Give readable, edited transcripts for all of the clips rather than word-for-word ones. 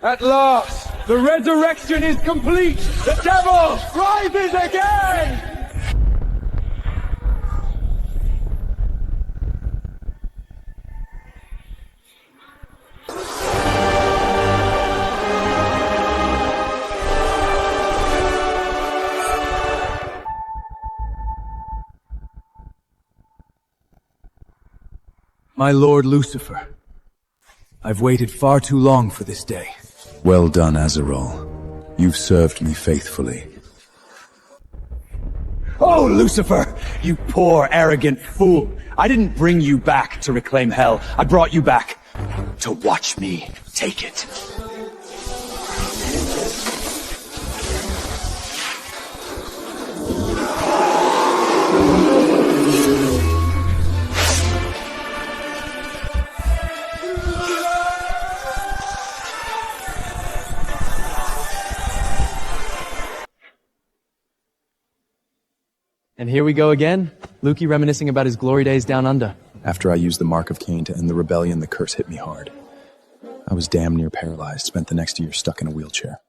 At last, the resurrection is complete! The devil rises again! My Lord Lucifer, I've waited far too long for this day. Well done, Azazel. You've served me faithfully. Oh, Lucifer, you poor, arrogant fool. I didn't bring you back to reclaim hell. I brought you back to watch me take it. And here we go again. Lukey reminiscing about his glory days down under. After I used the Mark of Cain to end the rebellion, the curse hit me hard. I was damn near paralyzed, spent the next year stuck in a wheelchair.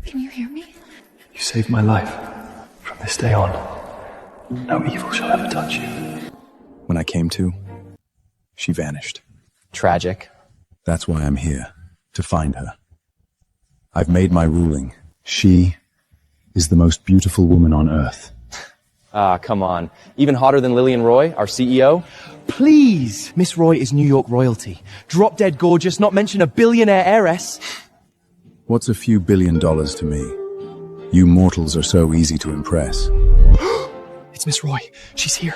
Can you hear me? You saved my life. From this day on, no evil shall ever touch you. When I came to, she vanished. Tragic. That's why I'm here, to find her. I've made my ruling. She is the most beautiful woman on earth. Ah, come on. Even hotter than Lillian Roy, our CEO? Please! Miss Roy is New York royalty. Drop dead gorgeous, not mention a billionaire heiress. What's a few $1 billion to me? You mortals are so easy to impress. It's Miss Roy. She's here.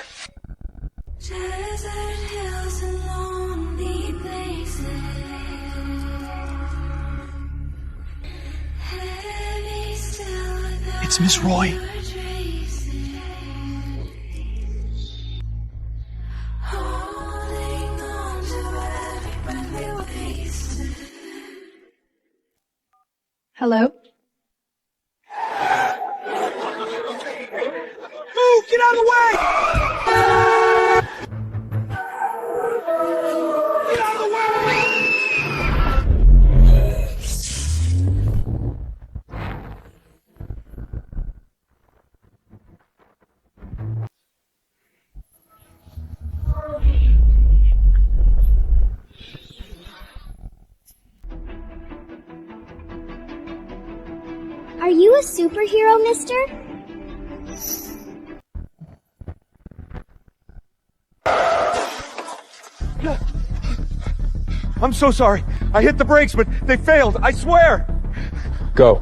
It's Miss Roy. Hello? Move! Get out of the way! Get out of the way! Are you a superhero, mister? I'm so sorry. I hit the brakes, but they failed. I swear. Go.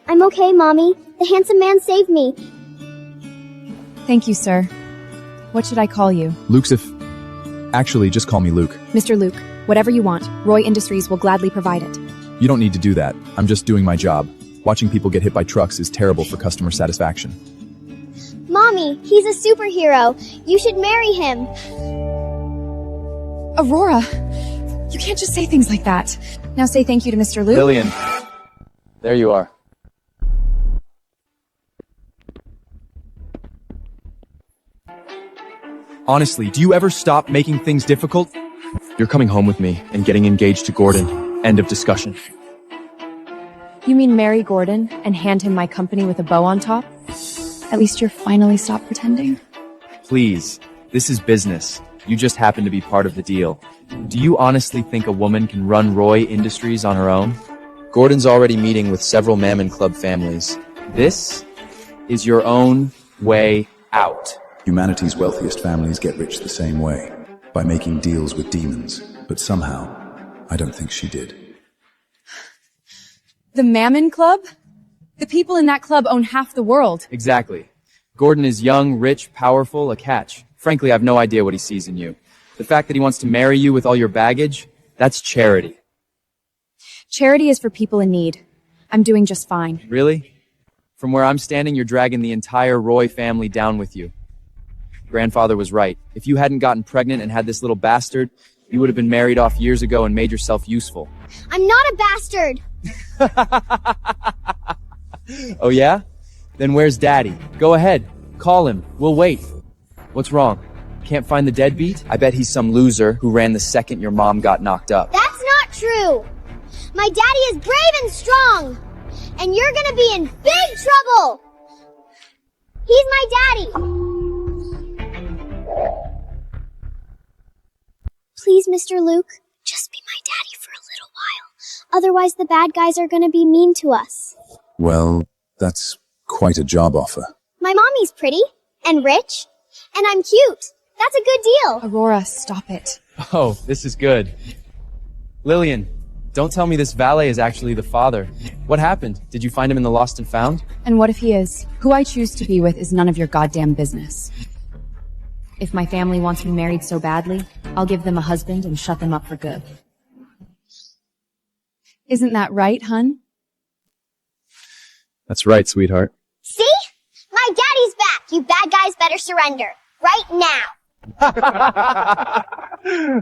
I'm okay, Mommy. The handsome man saved me. Thank you, sir. What should I call you? Lucifer. Actually, just call me Luke. Mr. Luke, whatever you want, Roy Industries will gladly provide it. You don't need to do that. I'm just doing my job. Watching people get hit by trucks is terrible for customer satisfaction. Mommy, he's a superhero. You should marry him. Aurora, you can't just say things like that. Now say thank you to Mr. Luke. Lillian. There you are. Honestly, do you ever stop making things difficult? You're coming home with me and getting engaged to Gordon. End of discussion. You mean marry Gordon and hand him my company with a bow on top? At least you're finally stopped pretending. Please, this is business. You just happen to be part of the deal. Do you honestly think a woman can run Roy Industries on her own? Gordon's already meeting with several Mammon Club families. This is your own way out. Humanity's wealthiest families get rich the same way, by making deals with demons. But somehow, I don't think she did. The Mammon Club? The people in that club own half the world. Exactly. Gordon is young, rich, powerful, a catch. Frankly, I have no idea what he sees in you. The fact that he wants to marry you with all your baggage, that's charity. Charity is for people in need. I'm doing just fine. Really? From where I'm standing, you're dragging the entire Roy family down with you. Grandfather was right. If you hadn't gotten pregnant and had this little bastard, you would have been married off years ago and made yourself useful. I'm not a bastard. Oh yeah? Then where's Daddy? Go ahead. Call him. We'll wait. What's wrong? Can't find the deadbeat? I bet he's some loser who ran the second your mom got knocked up. That's not true. My daddy is brave and strong. And you're gonna be in big trouble. He's my daddy. Please, Mr. Luke, just be my daddy for a little while. Otherwise, the bad guys are gonna be mean to us. Well, that's quite a job offer. My mommy's pretty and rich, and I'm cute. That's a good deal. Aurora, stop it. Oh, this is good. Lillian, don't tell me this valet is actually the father. What happened? Did you find him in the Lost and Found? And what if he is? Who I choose to be with is none of your goddamn business. If my family wants me married so badly, I'll give them a husband and shut them up for good. Isn't that right, hun? That's right, sweetheart. See? My daddy's back. You bad guys better surrender. Right now.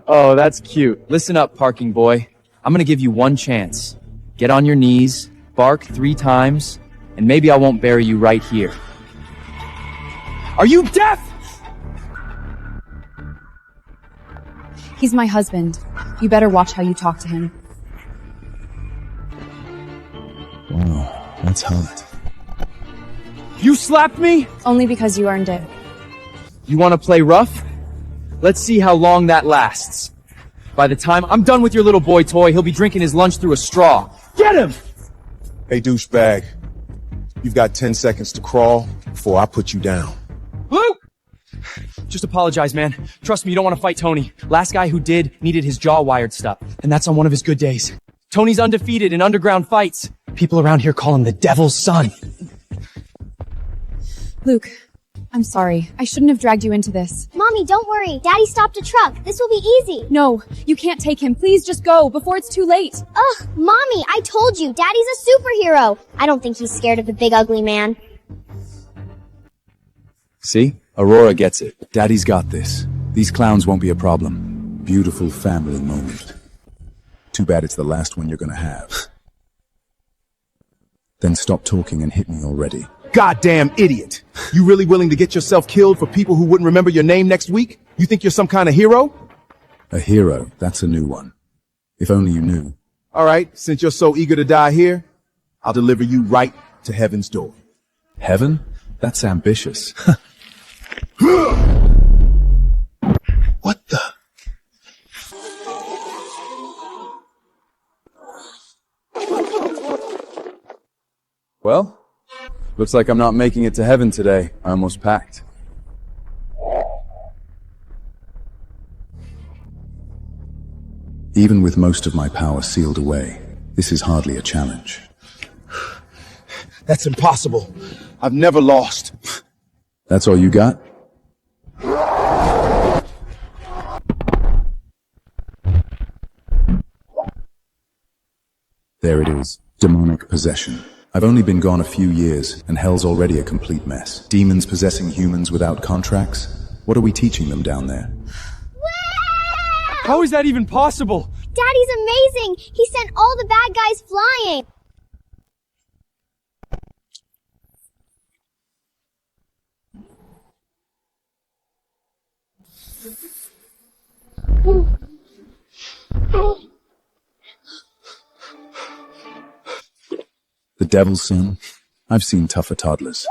Oh, that's cute. Listen up, parking boy. I'm gonna give you one chance. Get on your knees, bark 3 times, and maybe I won't bury you right here. Are you deaf? He's my husband. You better watch how you talk to him. Wow, that's hot. You slapped me? Only because you earned it. You wanna play rough? Let's see how long that lasts. By the time I'm done with your little boy toy, he'll be drinking his lunch through a straw. Get him! Hey, douchebag. You've got 10 seconds to crawl before I put you down. Luke! Just apologize, man. Trust me, you don't want to fight Tony. Last guy who did needed his jaw wired stuff, and that's on one of his good days. Tony's undefeated in underground fights. People around here call him the Devil's Son. Luke, I'm sorry. I shouldn't have dragged you into this. Mommy, don't worry. Daddy stopped a truck. This will be easy. No, you can't take him. Please just go before it's too late. Ugh, Mommy, I told you. Daddy's a superhero. I don't think he's scared of the big ugly man. See? Aurora gets it. Daddy's got this. These clowns won't be a problem. Beautiful family moment. Too bad it's the last one you're gonna have. Then stop talking and hit me already. Goddamn idiot. You really willing to get yourself killed for people who wouldn't remember your name next week? You think you're some kind of hero? A hero, that's a new one. If only you knew. All right, since you're so eager to die here, I'll deliver you right to heaven's door. Heaven? That's ambitious. What the? Well, looks like I'm not making it to heaven today. I almost packed. Even with most of my power sealed away, this is hardly a challenge. That's impossible. I've never lost. That's all you got? There it is. Demonic possession. I've only been gone a few years, and hell's already a complete mess. Demons possessing humans without contracts? What are we teaching them down there? How is that even possible? Daddy's amazing. He sent all the bad guys flying. The Devil's Son? I've seen tougher toddlers.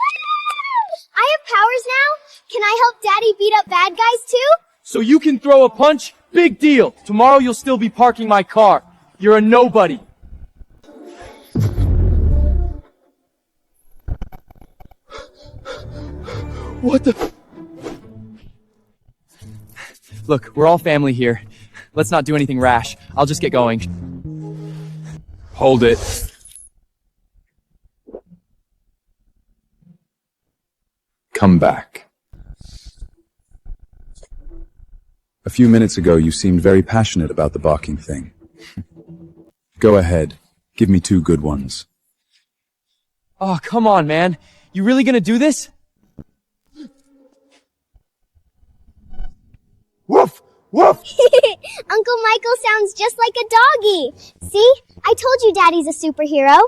I have powers now. Can I help Daddy beat up bad guys too? So you can throw a punch? Big deal. Tomorrow you'll still be parking my car. You're a nobody. What the? Look, we're all family here. Let's not do anything rash. I'll just get going. Hold it. Come back. A few minutes ago, you seemed very passionate about the barking thing. Go ahead. Give me 2 good ones. Oh, come on, man. You really gonna do this? Woof! Uncle Michael sounds just like a doggy. See? I told you Daddy's a superhero.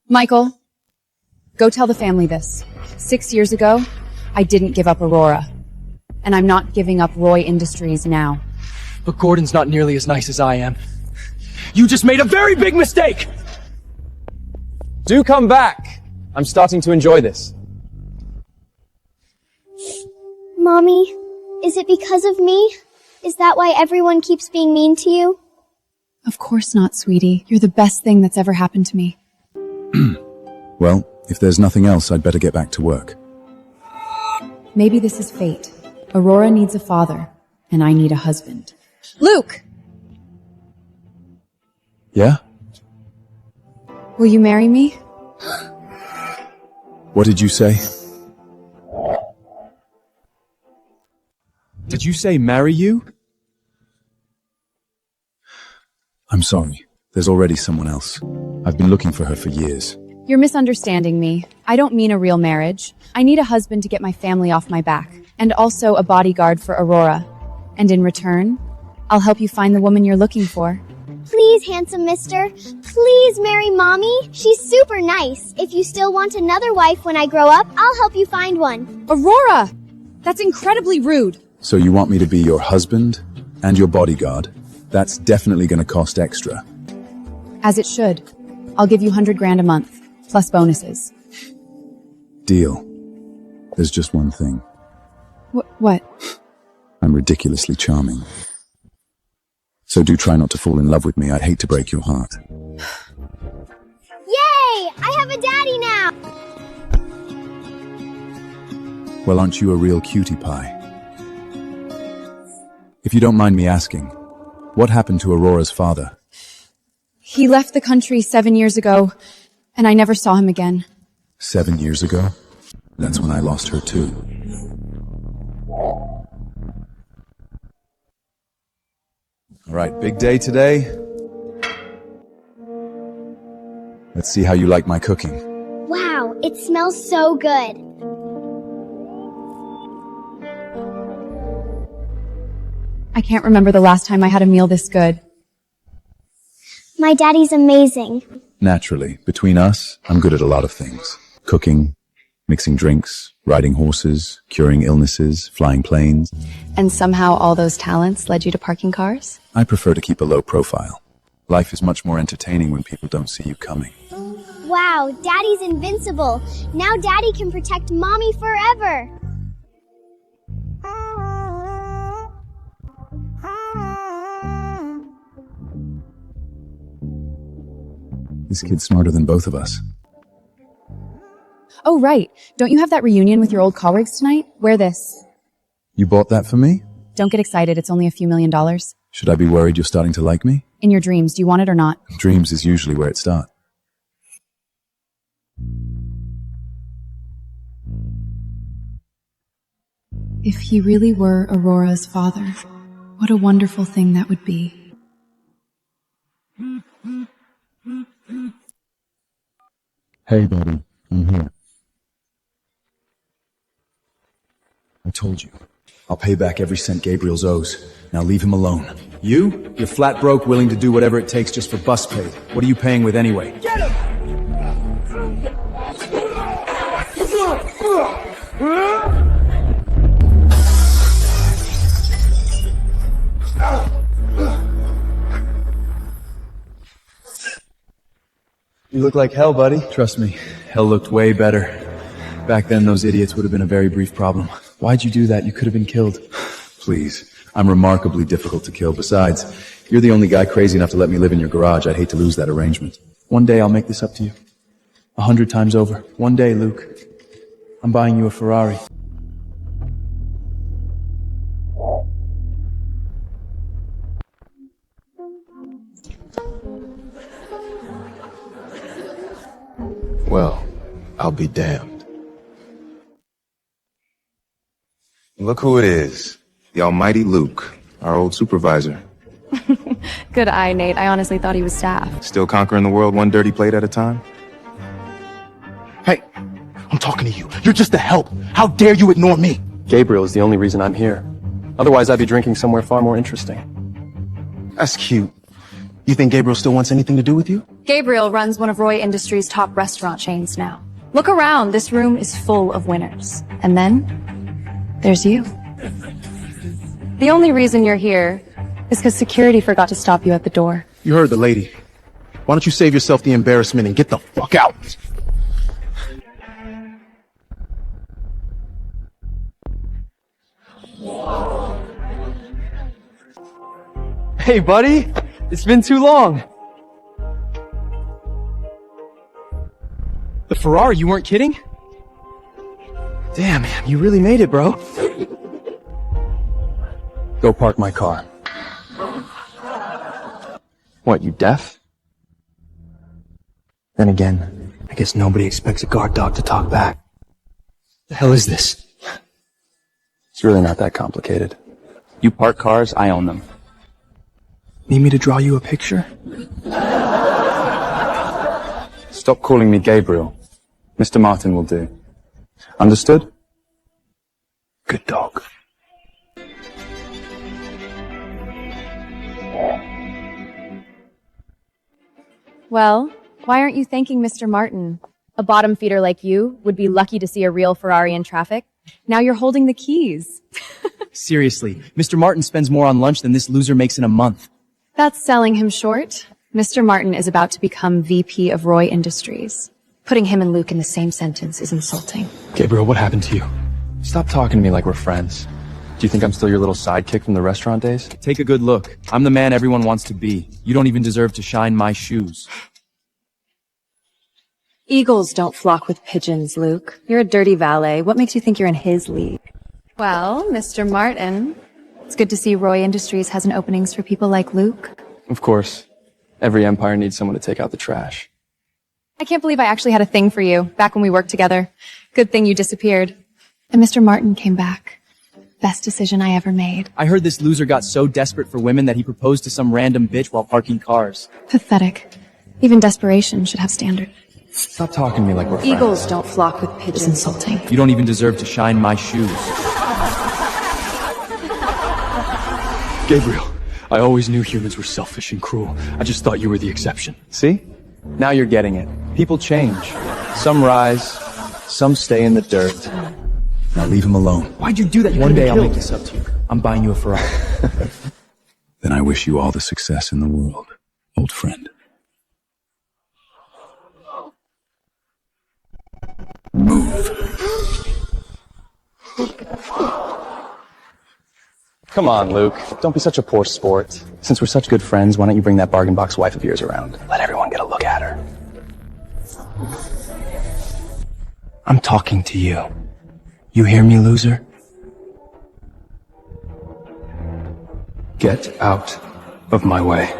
Michael, go tell the family this. 6 years ago, I didn't give up Aurora. And I'm not giving up Roy Industries now. But Gordon's not nearly as nice as I am. You just made a very big mistake! Do come back! I'm starting to enjoy this. Mommy, is it because of me? Is that why everyone keeps being mean to you? Of course not, sweetie. You're the best thing that's ever happened to me. Well, if there's nothing else, I'd better get back to work. Maybe this is fate. Aurora needs a father, and I need a husband. Luke! Yeah? Will you marry me? What did you say? Did you say marry you? I'm sorry. There's already someone else. I've been looking for her for years. You're misunderstanding me. I don't mean a real marriage. I need a husband to get my family off my back, and also a bodyguard for Aurora. And in return, I'll help you find the woman you're looking for. Please, handsome mister. Please marry Mommy. She's super nice. If you still want another wife when I grow up, I'll help you find one. Aurora! That's incredibly rude. So you want me to be your husband and your bodyguard? That's definitely going to cost extra. As it should. I'll give you 100 grand a month, plus bonuses. Deal. There's just one thing. What? I'm ridiculously charming. So do try not to fall in love with me. I'd hate to break your heart. Yay! I have a daddy now! Well, aren't you a real cutie pie? If you don't mind me asking, what happened to Aurora's father? He left the country 7 years ago, and I never saw him again. 7 years ago? That's when I lost her too. All right, big day today. Let's see how you like my cooking. Wow, it smells so good. I can't remember the last time I had a meal this good. My daddy's amazing. Naturally, between us, I'm good at a lot of things. Cooking, mixing drinks, riding horses, curing illnesses, flying planes. And somehow all those talents led you to parking cars? I prefer to keep a low profile. Life is much more entertaining when people don't see you coming. Wow, Daddy's invincible. Now Daddy can protect Mommy forever. This kid's smarter than both of us. Oh, right. Don't you have that reunion with your old colleagues tonight? Wear this. You bought that for me? Don't get excited. It's only a few $1 million. Should I be worried you're starting to like me? In your dreams, do you want it or not? Dreams is usually where it starts. If he really were Aurora's father, what a wonderful thing that would be. Hey, buddy. I'm here. I told you. I'll pay back every cent Gabriel's owes. Now leave him alone. You? You're flat broke, willing to do whatever it takes just for bus pay. What are you paying with anyway? Get him! You look like hell, buddy. Trust me, hell looked way better. Back then, those idiots would have been a very brief problem. Why'd you do that? You could have been killed. Please. I'm remarkably difficult to kill. Besides, you're the only guy crazy enough to let me live in your garage. I'd hate to lose that arrangement. One day I'll make this up to you. 100 times over. One day, Luke. I'm buying you a Ferrari. Well, I'll be damned. Look who it is. The almighty Luke, our old supervisor. Good eye, Nate. I honestly thought he was staff. Still conquering the world one dirty plate at a time? Hey, I'm talking to you. You're just a help. How dare you ignore me? Gabriel is the only reason I'm here. Otherwise, I'd be drinking somewhere far more interesting. That's cute. You think Gabriel still wants anything to do with you? Gabriel runs one of Roy Industries' top restaurant chains now. Look around, this room is full of winners. And then, there's you. The only reason you're here is because security forgot to stop you at the door. You heard the lady. Why don't you save yourself the embarrassment and get the fuck out? Hey, buddy! It's been too long! The Ferrari, you weren't kidding? Damn, man, you really made it, bro. Go park my car. What, you deaf? Then again, I guess nobody expects a guard dog to talk back. The hell is this? It's really not that complicated. You park cars, I own them. Need me to draw you a picture? Stop calling me Gabriel. Mr. Martin will do. Understood? Good dog. Well, why aren't you thanking Mr. Martin? A bottom feeder like you would be lucky to see a real Ferrari in traffic. Now you're holding the keys. Seriously, Mr. Martin spends more on lunch than this loser makes in a month. That's selling him short. Mr. Martin is about to become VP of Roy Industries. Putting him and Luke in the same sentence is insulting. Gabriel, what happened to you? Stop talking to me like we're friends. Do you think I'm still your little sidekick from the restaurant days? Take a good look. I'm the man everyone wants to be. You don't even deserve to shine my shoes. Eagles don't flock with pigeons, Luke. You're a dirty valet. What makes you think you're in his league? Well, Mr. Martin, it's good to see Roy Industries has an openings for people like Luke. Of course. Every empire needs someone to take out the trash. I can't believe I actually had a thing for you back when we worked together. Good thing you disappeared. And Mr. Martin came back. Best decision I ever made. I heard this loser got so desperate for women that he proposed to some random bitch while parking cars. Pathetic. Even desperation should have standards. Stop talking to me like we're friends. Eagles don't flock with pigeons. It's insulting. You don't even deserve to shine my shoes. Gabriel, I always knew humans were selfish and cruel. I just thought you were the exception. See? Now you're getting it. People change. Some rise, some stay in the dirt. Now leave him alone. Why'd you do that? One day I'll make this up to you. I'm buying you a Ferrari. Then I wish you all the success in the world, old friend. Come on, Luke. Don't be such a poor sport. Since we're such good friends, why don't you bring that bargain box wife of yours around? Let everyone get a look at her. I'm talking to you. You hear me, loser? Get out of my way.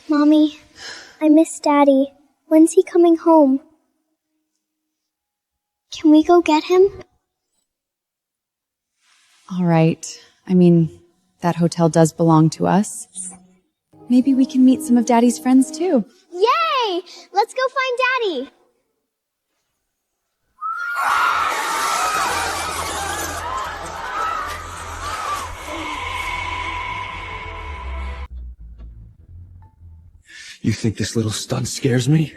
Mommy, I miss Daddy. When's he coming home? Can we go get him? All right. I mean, that hotel does belong to us. Maybe we can meet some of Daddy's friends too. Yay! Let's go find Daddy. You think this little stunt scares me?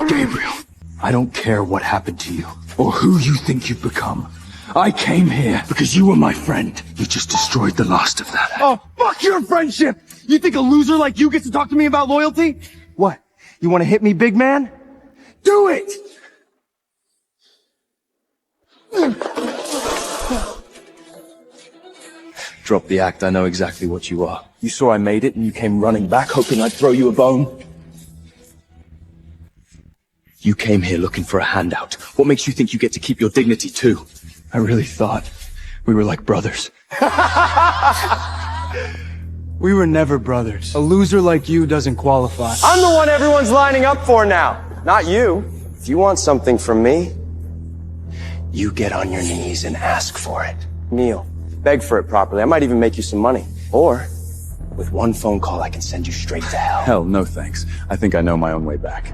Gabriel, I don't care what happened to you, or who you think you've become. I came here because you were my friend. You just destroyed the last of that. Oh, fuck your friendship! You think a loser like you gets to talk to me about loyalty? What? You want to hit me, big man? Do it! Drop the act, I know exactly what you are. You saw I made it and you came running back hoping I'd throw you a bone. You came here looking for a handout. What makes you think you get to keep your dignity too? I really thought we were like brothers. We were never brothers. A loser like you doesn't qualify. I'm the one everyone's lining up for now, not you. If you want something from me, you get on your knees and ask for it. Kneel. Beg for it properly. I might even make you some money. Or, with one phone call, I can send you straight to hell. Hell, no thanks. I think I know my own way back.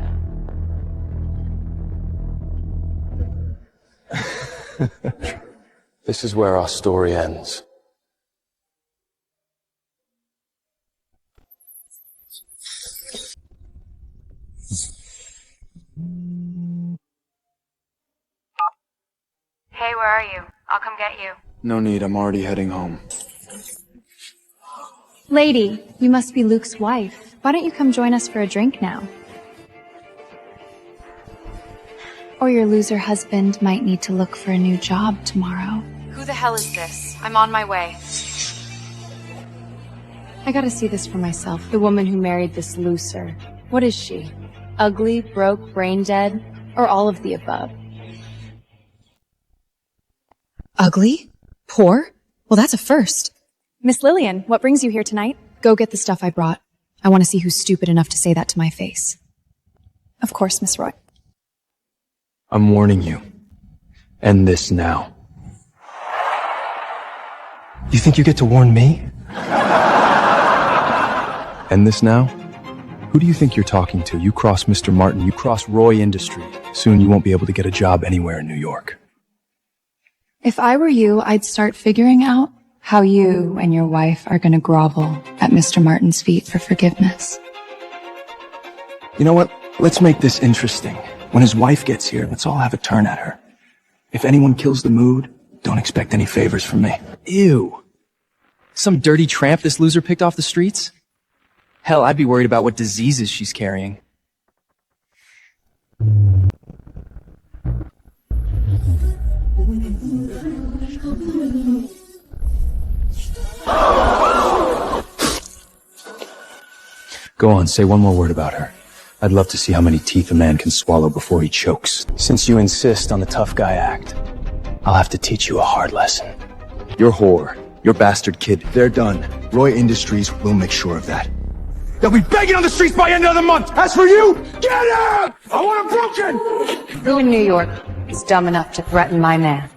This is where our story ends. Hey, where are you? I'll come get you. No need, I'm already heading home. Lady, you must be Luke's wife. Why don't you come join us for a drink now? Or your loser husband might need to look for a new job tomorrow. Who the hell is this? I'm on my way. I gotta see this for myself. The woman who married this loser. What is she? Ugly, broke, brain dead, or all of the above? Ugly? Poor? Well, that's a first. Miss Lillian, what brings you here tonight? Go get the stuff I brought. I want to see who's stupid enough to say that to my face. Of course, Miss Roy. I'm warning you. End this now. You think you get to warn me? End this now? Who do you think you're talking to? You cross Mr. Martin, you cross Roy Industries. Soon you won't be able to get a job anywhere in New York. If I were you, I'd start figuring out how you and your wife are going to grovel at Mr. Martin's feet for forgiveness. You know what? Let's make this interesting. When his wife gets here, let's all have a turn at her. If anyone kills the mood, don't expect any favors from me. Ew. Some dirty tramp this loser picked off the streets? Hell, I'd be worried about what diseases she's carrying. Go on, say one more word about her. I'd love to see how many teeth a man can swallow before he chokes. Since you insist on the tough guy act, I'll have to teach you a hard lesson. Your whore, your bastard kid, they're done. Roy Industries will make sure of that. They'll be begging on the streets by end of the month. As for you, get out! I want them broken! Who in New York is dumb enough to threaten my man?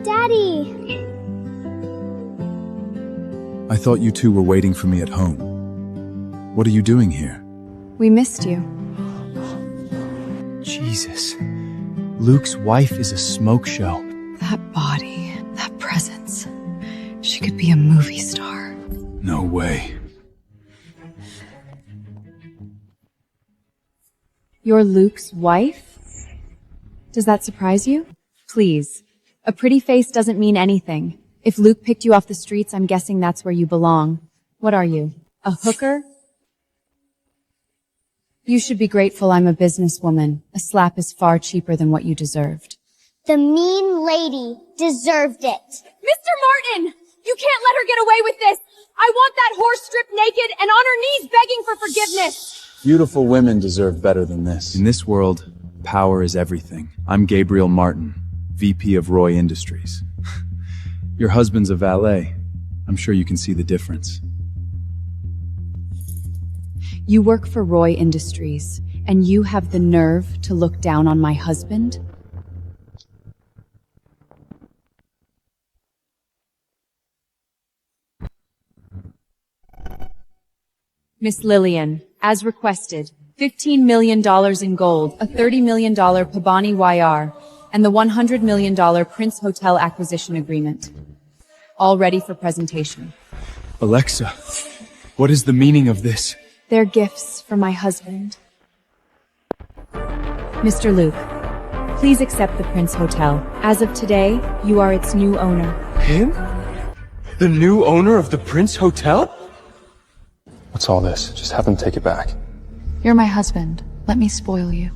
Daddy! I thought you two were waiting for me at home. What are you doing here? We missed you. Jesus. Luke's wife is a smoke show. That body, that presence. She could be a movie star. No way. You're Luke's wife? Does that surprise you? Please. A pretty face doesn't mean anything. If Luke picked you off the streets, I'm guessing that's where you belong. What are you? A hooker? You should be grateful I'm a businesswoman. A slap is far cheaper than what you deserved. The mean lady deserved it. Mr. Martin! You can't let her get away with this! I want that whore stripped naked and on her knees begging for forgiveness! Beautiful women deserve better than this. In this world, power is everything. I'm Gabriel Martin, VP of Roy Industries. Your husband's a valet. I'm sure you can see the difference. You work for Roy Industries, and you have the nerve to look down on my husband? Miss Lillian, as requested, $15 million in gold, a $30 million Pabani YR, and the $100 million Prince Hotel acquisition agreement. All ready for presentation. Alexa, what is the meaning of this? They're gifts for my husband. Mr. Luke, please accept the Prince Hotel. As of today, you are its new owner. Him? The new owner of the Prince Hotel? What's all this? Just have them take it back. You're my husband. Let me spoil you.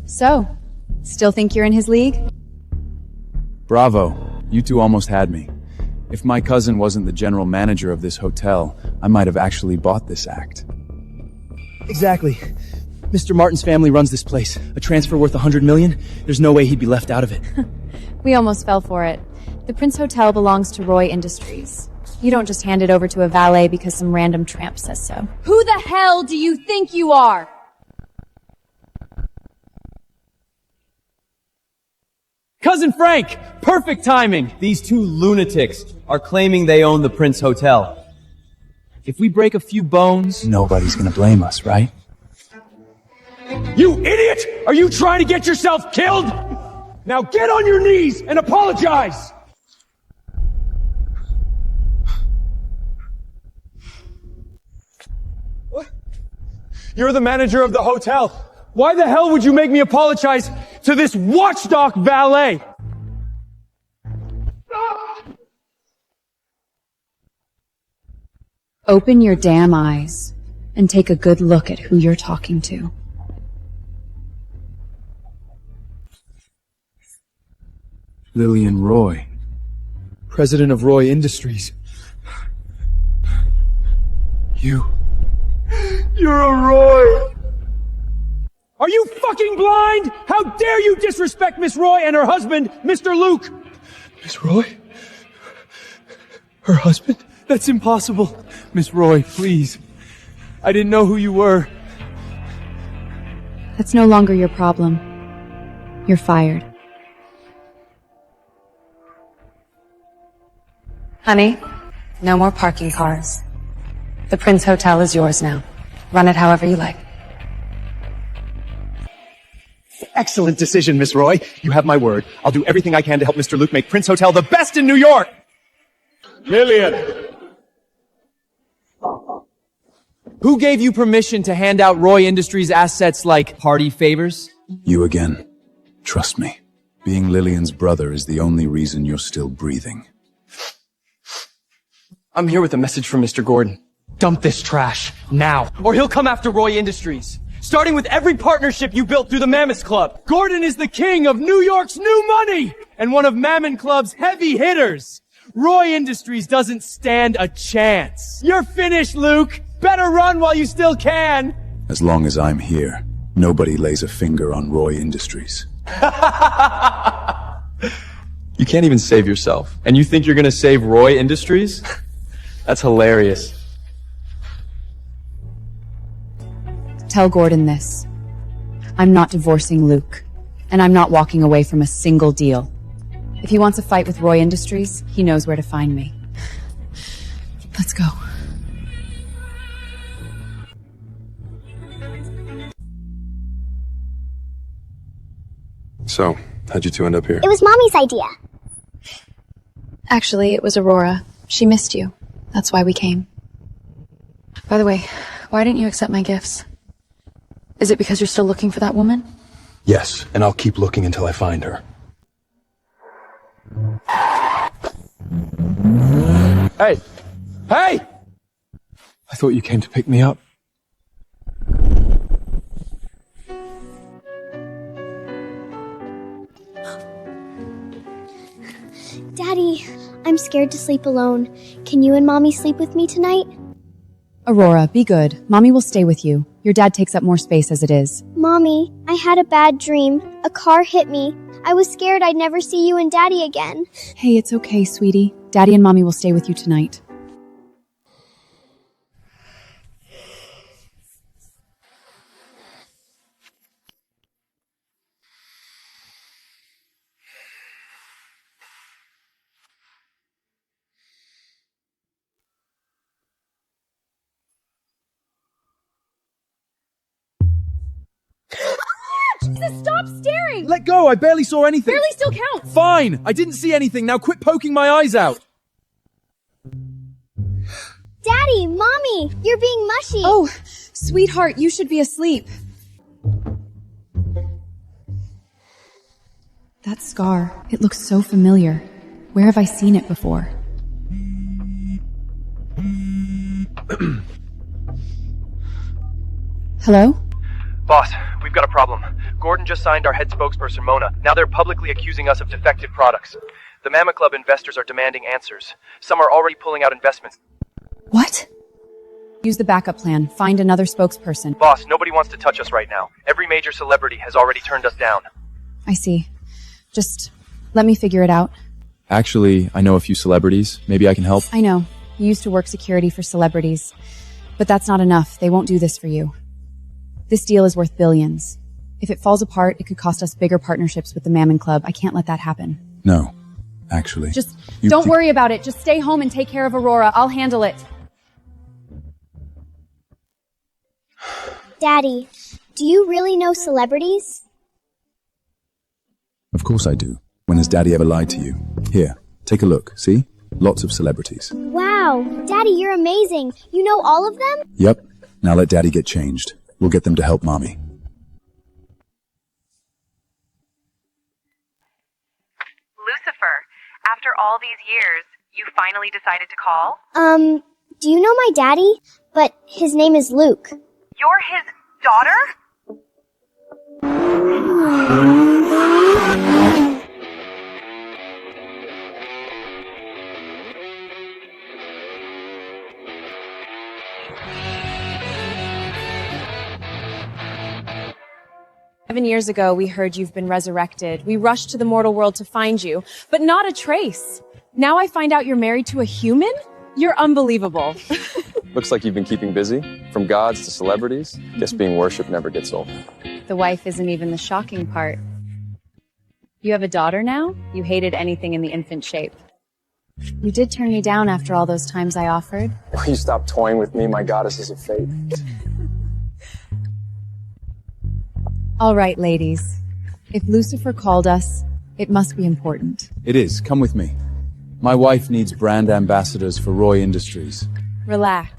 So, still think you're in his league? Bravo. You two almost had me. If my cousin wasn't the general manager of this hotel, I might have actually bought this act. Exactly. Mr. Martin's family runs this place. A transfer worth $100 million? There's no way he'd be left out of it. We almost fell for it. The Prince Hotel belongs to Roy Industries. You don't just hand it over to a valet because some random tramp says so. Who the hell do you think you are? Cut! cousin Frank! Perfect timing! These two lunatics are claiming they own the Prince Hotel. If we break a few bones... Nobody's gonna blame us, right? You idiot! Are you trying to get yourself killed? Now get on your knees and apologize! What? You're the manager of the hotel. Why the hell would you make me apologize to this watchdog valet? Open your damn eyes and take a good look at who you're talking to. Lillian Roy, president of Roy Industries. You're a Roy! Are you fucking blind? How dare you disrespect Miss Roy and her husband, Mr. Luke? Miss Roy? Her husband? That's impossible. Miss Roy, please. I didn't know who you were. That's no longer your problem. You're fired. Honey, no more parking cars. The Prince Hotel is yours now. Run it however you like. Excellent decision, Miss Roy. You have my word. I'll do everything I can to help Mr. Luke make Prince Hotel the best in New York! Lillian! Who gave you permission to hand out Roy Industries assets like party favors? You again. Trust me. Being Lillian's brother is the only reason you're still breathing. I'm here with a message from Mr. Gordon. Dump this trash, now, or he'll come after Roy Industries. Starting with every partnership you built through the Mammoth Club. Gordon is the king of New York's new money! And one of Mammon Club's heavy hitters. Roy Industries doesn't stand a chance. You're finished, Luke. Better run while you still can. As long as I'm here, nobody lays a finger on Roy Industries. You can't even save yourself. And you think you're gonna save Roy Industries? That's hilarious. Tell Gordon this. I'm not divorcing Luke, and I'm not walking away from a single deal. If he wants a fight with Roy Industries, he knows where to find me. Let's go. So, how'd you two end up here? It was Mommy's idea. Actually, it was Aurora. She missed you. That's why we came. By the way, why didn't you accept my gifts? Is it because you're still looking for that woman? Yes, and I'll keep looking until I find her. Hey! Hey! I thought you came to pick me up. Daddy, I'm scared to sleep alone. Can you and Mommy sleep with me tonight? Aurora, be good. Mommy will stay with you. Your dad takes up more space as it is. Mommy, I had a bad dream. A car hit me. I was scared I'd never see you and Daddy again. Hey, it's okay, sweetie. Daddy and Mommy will stay with you tonight. Jesus, stop staring! Let go, I barely saw anything. Barely still counts! Fine, I didn't see anything, now quit poking my eyes out. Daddy, Mommy, you're being mushy. Oh, sweetheart, you should be asleep. That scar, it looks so familiar. Where have I seen it before? Hello? Boss, we've got a problem. Gordon just signed our head spokesperson, Mona. Now they're publicly accusing us of defective products. The Mammoth Club investors are demanding answers. Some are already pulling out investments. What? Use the backup plan. Find another spokesperson. Boss, nobody wants to touch us right now. Every major celebrity has already turned us down. I see. Just let me figure it out. Actually, I know a few celebrities. Maybe I can help. I know. You used to work security for celebrities. But that's not enough. They won't do this for you. This deal is worth billions. If it falls apart, it could cost us bigger partnerships with the Mammon Club. I can't let that happen. No, actually. Just don't worry about it. Just stay home and take care of Aurora. I'll handle it. Daddy, do you really know celebrities? Of course I do. When has Daddy ever lied to you? Here, take a look. See? Lots of celebrities. Wow, Daddy, you're amazing. You know all of them? Yep. Now let Daddy get changed. We'll get them to help Mommy. Lucifer, after all these years, you finally decided to call? Do you know my daddy? But his name is Luke. You're his daughter? 7 years ago, we heard you've been resurrected. We rushed to the mortal world to find you, but not a trace. Now I find out you're married to a human? You're unbelievable. Looks like you've been keeping busy. From gods to celebrities. Guess being worshipped never gets old. The wife isn't even the shocking part. You have a daughter now? You hated anything in the infant shape. You did turn me down after all those times I offered. Will you stop toying with me, my goddesses of fate? All right, ladies. If Lucifer called us, it must be important. It is. Come with me. My wife needs brand ambassadors for Roy Industries. Relax.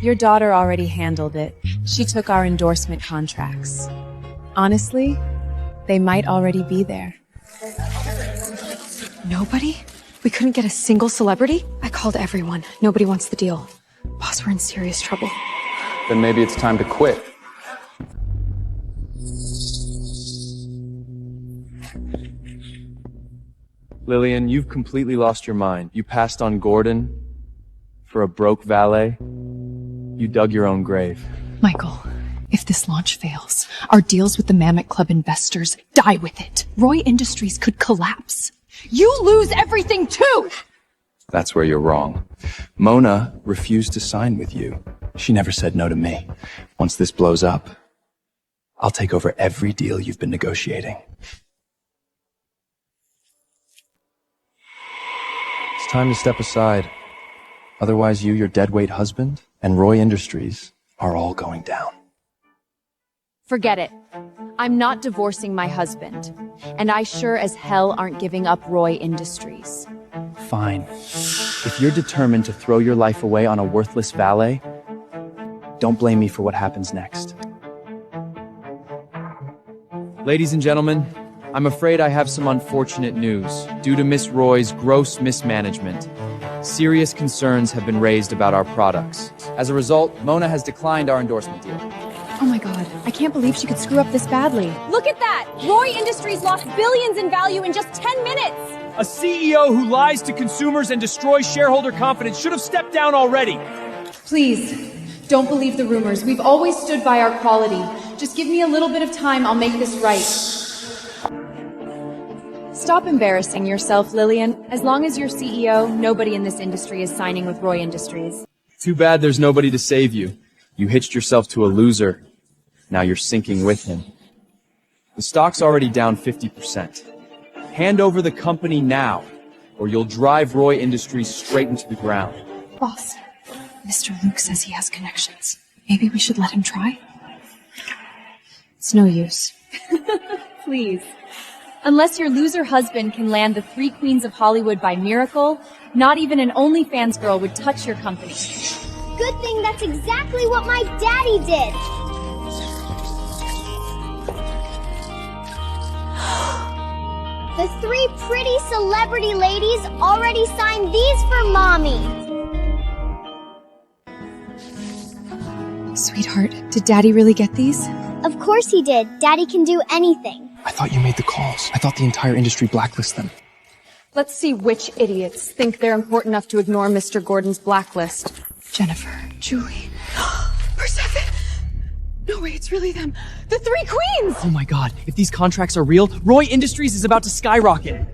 Your daughter already handled it. She took our endorsement contracts. Honestly, they might already be there. Nobody? We couldn't get a single celebrity? I called everyone. Nobody wants the deal. Boss, we're in serious trouble. Then maybe it's time to quit. Lillian, you've completely lost your mind. You passed on Gordon for a broke valet. You dug your own grave. Michael, if this launch fails, our deals with the Mammoth Club investors die with it. Roy Industries could collapse. You lose everything too! That's where you're wrong. Mona refused to sign with you. She never said no to me. Once this blows up, I'll take over every deal you've been negotiating. It's time to step aside. Otherwise you, your deadweight husband, and Roy Industries are all going down. Forget it. I'm not divorcing my husband. And I sure as hell aren't giving up Roy Industries. Fine. If you're determined to throw your life away on a worthless valet, don't blame me for what happens next. Ladies and gentlemen, I'm afraid I have some unfortunate news. Due to Miss Roy's gross mismanagement, serious concerns have been raised about our products. As a result, Mona has declined our endorsement deal. Oh my god, I can't believe she could screw up this badly. Look at that! Roy Industries lost billions in value in just 10 minutes! A CEO who lies to consumers and destroys shareholder confidence should have stepped down already. Please, don't believe the rumors. We've always stood by our quality. Just give me a little bit of time, I'll make this right. Stop embarrassing yourself, Lillian. As long as you're CEO, nobody in this industry is signing with Roy Industries. Too bad there's nobody to save you. You hitched yourself to a loser. Now you're sinking with him. The stock's already down 50%. Hand over the company now, or you'll drive Roy Industries straight into the ground. Boss, Mr. Luke says he has connections. Maybe we should let him try? It's no use. Please. Unless your loser husband can land the 3 queens of Hollywood by miracle, not even an OnlyFans girl would touch your company. Good thing that's exactly what my daddy did. The 3 pretty celebrity ladies already signed these for Mommy. Sweetheart, did Daddy really get these? Of course he did. Daddy can do anything. I thought you made the calls. I thought the entire industry blacklisted them. Let's see which idiots think they're important enough to ignore Mr. Gordon's blacklist. Jennifer, Julie, Persephone. No way, it's really them. The 3 queens! Oh my god, if these contracts are real, Roy Industries is about to skyrocket.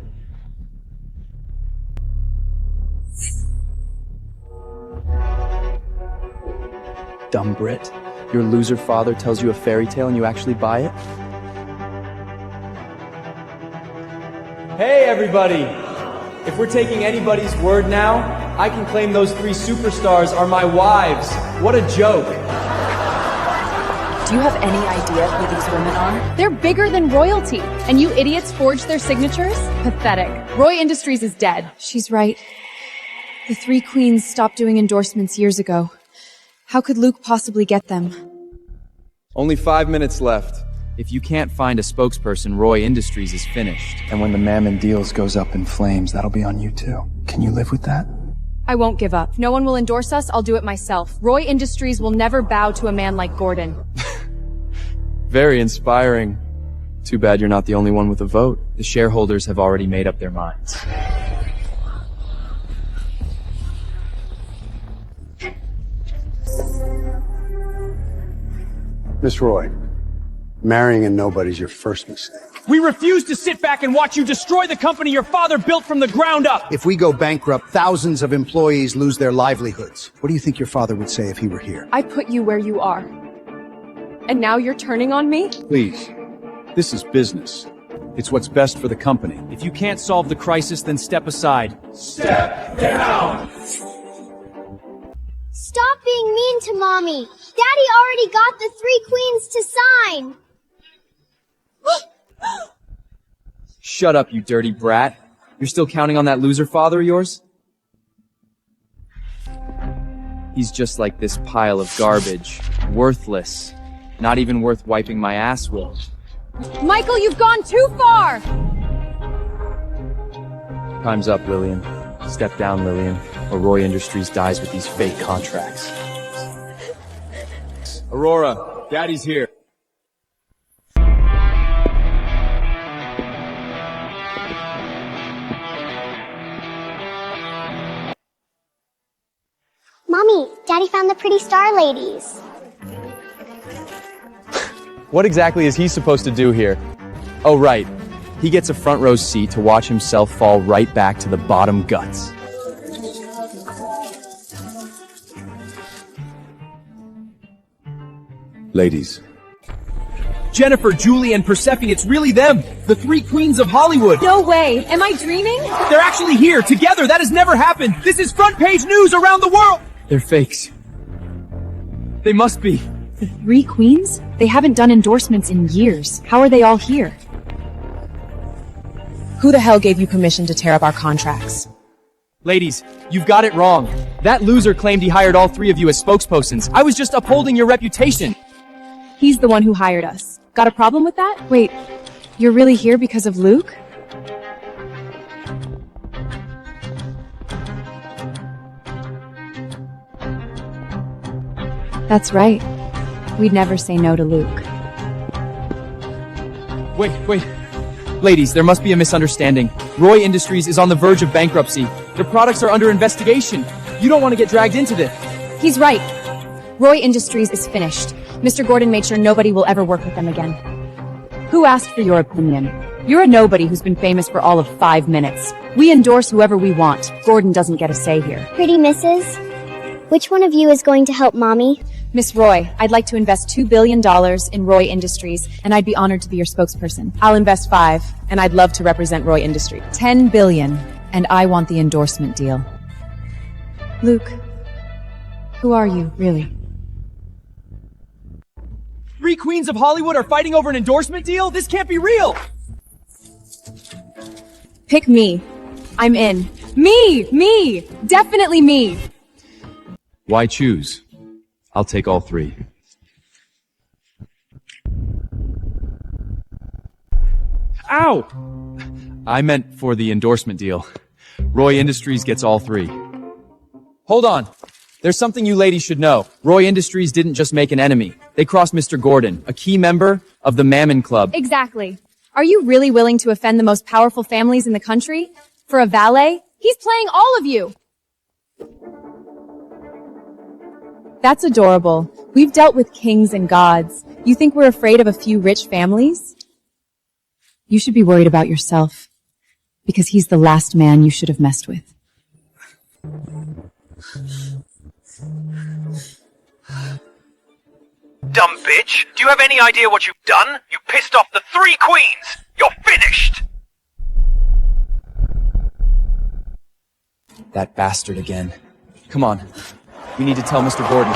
Dumb Brit. Your loser father tells you a fairy tale and you actually buy it? Hey, everybody! If we're taking anybody's word now, I can claim those 3 superstars are my wives. What a joke. Do you have any idea who these women are? They're bigger than royalty, and you idiots forged their signatures? Pathetic. Roy Industries is dead. She's right. The 3 queens stopped doing endorsements years ago. How could Luke possibly get them? Only 5 minutes left. If you can't find a spokesperson, Roy Industries is finished. And when the Mammon deals goes up in flames, that'll be on you too. Can you live with that? I won't give up. If no one will endorse us, I'll do it myself. Roy Industries will never bow to a man like Gordon. Very inspiring. Too bad you're not the only one with a vote. The shareholders have already made up their minds. Miss Roy, marrying a nobody's your first mistake. We refuse to sit back and watch you destroy the company your father built from the ground up! If we go bankrupt, thousands of employees lose their livelihoods. What do you think your father would say if he were here? I put you where you are. And now you're turning on me? Please. This is business. It's what's best for the company. If you can't solve the crisis, then step aside. Step down! Stop being mean to Mommy. Daddy already got the 3 queens to sign. Shut up, you dirty brat. You're still counting on that loser father of yours? He's just like this pile of garbage. Worthless. Not even worth wiping my ass with. Michael, you've gone too far! Time's up, Lillian. Step down, Lillian, or Roy Industries dies with these fake contracts. Aurora, Daddy's here. Mommy, Daddy found the pretty star ladies. What exactly is he supposed to do here? Oh, right. He gets a front row seat to watch himself fall right back to the bottom guts. Ladies. Jennifer, Julie, and Persephone, it's really them! The 3 queens of Hollywood! No way! Am I dreaming? They're actually here, together! That has never happened! This is front page news around the world! They're fakes. They must be. The 3 queens? They haven't done endorsements in years. How are they all here? Who the hell gave you permission to tear up our contracts? Ladies, you've got it wrong. That loser claimed he hired all 3 of you as spokespersons. I was just upholding your reputation. He's the one who hired us. Got a problem with that? Wait, you're really here because of Luke? That's right. We'd never say no to Luke. Wait. Ladies, there must be a misunderstanding. Roy Industries is on the verge of bankruptcy. Their products are under investigation. You don't want to get dragged into this. He's right. Roy Industries is finished. Mr. Gordon made sure nobody will ever work with them again. Who asked for your opinion? You're a nobody who's been famous for all of 5 minutes. We endorse whoever we want. Gordon doesn't get a say here. Pretty missus, which one of you is going to help Mommy? Miss Roy, I'd like to invest $2 billion in Roy Industries, and I'd be honored to be your spokesperson. I'll invest 5, and I'd love to represent Roy Industries. $10 billion, and I want the endorsement deal. Luke, who are you, really? 3 queens of Hollywood are fighting over an endorsement deal? This can't be real! Pick me. I'm in. Me! Definitely me! Why choose? I'll take all 3. Ow! I meant for the endorsement deal. Roy Industries gets all 3. Hold on. There's something you ladies should know. Roy Industries didn't just make an enemy. They crossed Mr. Gordon, a key member of the Mammon Club. Exactly. Are you really willing to offend the most powerful families in the country? For a valet? He's playing all of you! That's adorable. We've dealt with kings and gods. You think we're afraid of a few rich families? You should be worried about yourself. Because he's the last man you should have messed with. Dumb bitch! Do you have any idea what you've done? You pissed off the 3 queens! You're finished! That bastard again. Come on. We need to tell Mr. Gordon.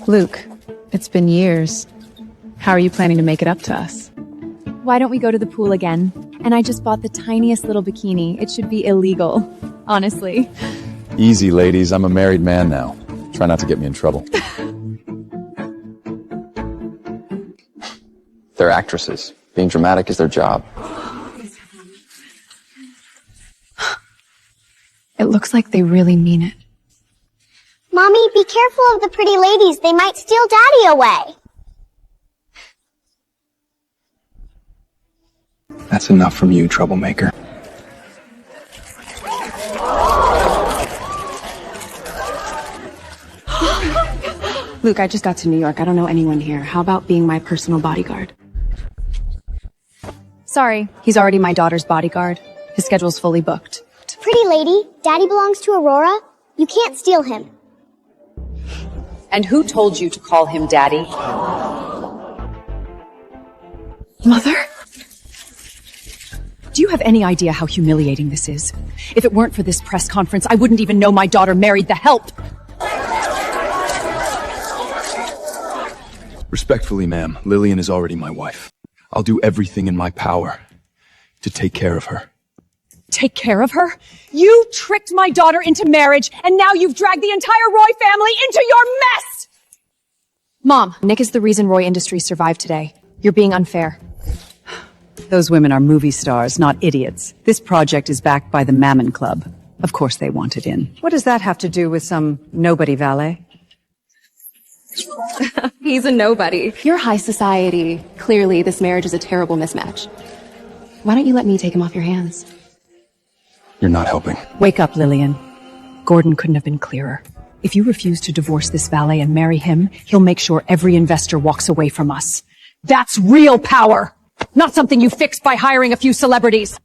Luke, it's been years. How are you planning to make it up to us? Why don't we go to the pool again? And I just bought the tiniest little bikini. It should be illegal, honestly. Easy, ladies. I'm a married man now. Try not to get me in trouble. They're actresses. Being dramatic is their job. It looks like they really mean it. Mommy, be careful of the pretty ladies. They might steal Daddy away. That's enough from you, troublemaker. Luke, I just got to New York. I don't know anyone here. How about being my personal bodyguard? Sorry, he's already my daughter's bodyguard. His schedule's fully booked. Pretty lady, Daddy belongs to Aurora. You can't steal him. And who told you to call him Daddy? Mother? Do you have any idea how humiliating this is? If it weren't for this press conference, I wouldn't even know my daughter married the help. Respectfully, ma'am, Lillian is already my wife. I'll do everything in my power to take care of her. Take care of her? You tricked my daughter into marriage, and now you've dragged the entire Roy family into your mess! Mom, Nick is the reason Roy Industries survived today. You're being unfair. Those women are movie stars, not idiots. This project is backed by the Mammon Club. Of course they want it in. What does that have to do with some nobody valet? He's a nobody. You're high society. Clearly, this marriage is a terrible mismatch. Why don't you let me take him off your hands? You're not helping. Wake up, Lillian. Gordon couldn't have been clearer. If you refuse to divorce this valet and marry him, he'll make sure every investor walks away from us. That's real power! Not something you fix by hiring a few celebrities.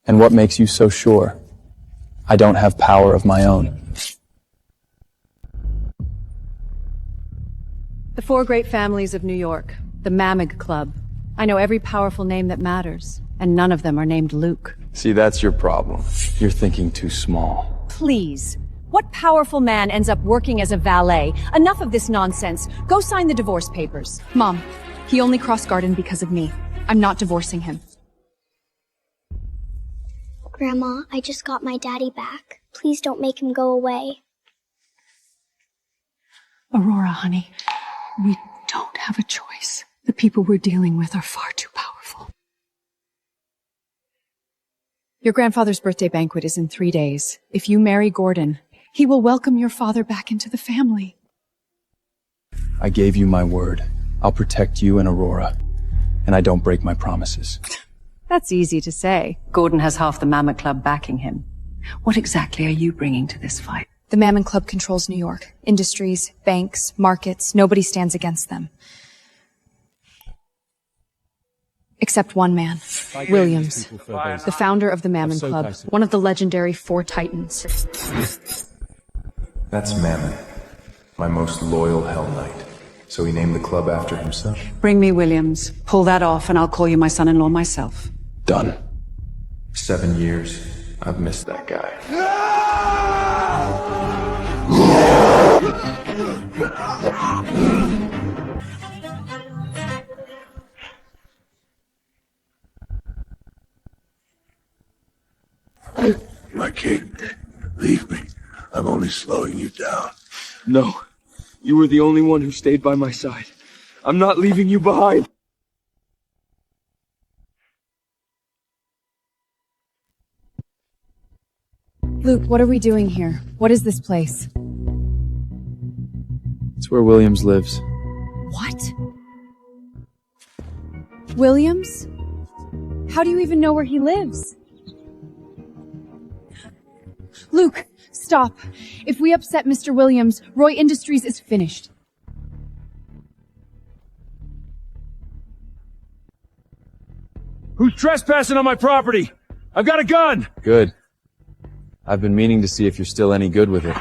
And what makes you so sure? I don't have power of my own. The 4 great families of New York. The Mammon Club. I know every powerful name that matters, and none of them are named Luke. See, that's your problem. You're thinking too small. Please. What powerful man ends up working as a valet? Enough of this nonsense. Go sign the divorce papers. Mom, he only crossed Garden because of me. I'm not divorcing him. Grandma, I just got my daddy back. Please don't make him go away. Aurora, honey, we don't have a choice. The people we're dealing with are far too powerful. Your grandfather's birthday banquet is in 3 days. If you marry Gordon, he will welcome your father back into the family. I gave you my word. I'll protect you and Aurora. And I don't break my promises. That's easy to say. Gordon has half the Mammon Club backing him. What exactly are you bringing to this fight? The Mammon Club controls New York. Industries, banks, markets, nobody stands against them. Except one man, Williams, the founder of the Mammon Club, one of the legendary 4 titans. That's Mammon, my most loyal Hell Knight. So he named the club after himself. Bring me Williams. Pull that off and I'll call you my son-in-law myself. Done. 7 years. I've missed that guy. My king, leave me. I'm only slowing you down. No. You were the only one who stayed by my side. I'm not leaving you behind. Luke, what are we doing here? What is this place? It's where Williams lives. What? Williams? How do you even know where he lives? Luke, stop. If we upset Mr. Williams, Roy Industries is finished. Who's trespassing on my property? I've got a gun! Good. I've been meaning to see if you're still any good with it.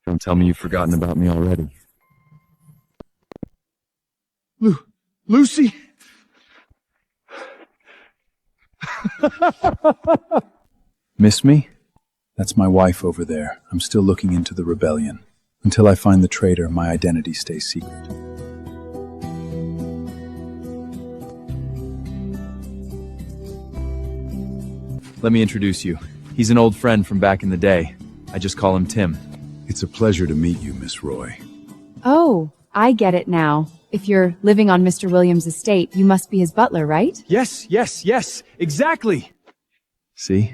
Don't tell me you've forgotten about me already. Lucy? Miss me? That's my wife over there. I'm still looking into the rebellion. Until I find the traitor, my identity stays secret. Let me introduce you. He's an old friend from back in the day. I just call him Tim. It's a pleasure to meet you, Miss Roy. Oh, I get it now. If you're living on Mr. Williams' estate, you must be his butler, right? Yes, exactly. See?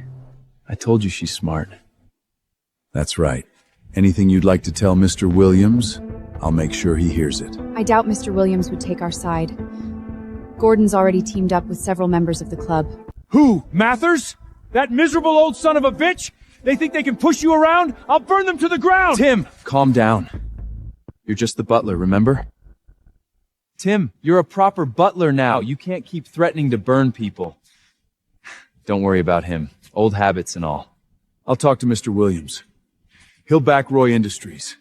I told you she's smart. That's right. Anything you'd like to tell Mr. Williams, I'll make sure he hears it. I doubt Mr. Williams would take our side. Gordon's already teamed up with several members of the club. Who? Mathers? That miserable old son of a bitch? They think they can push you around? I'll burn them to the ground! Tim, calm down. You're just the butler, remember? Tim, you're a proper butler now. You can't keep threatening to burn people. Don't worry about him. Old habits and all. I'll talk to Mr. Williams. He'll back Roy Industries.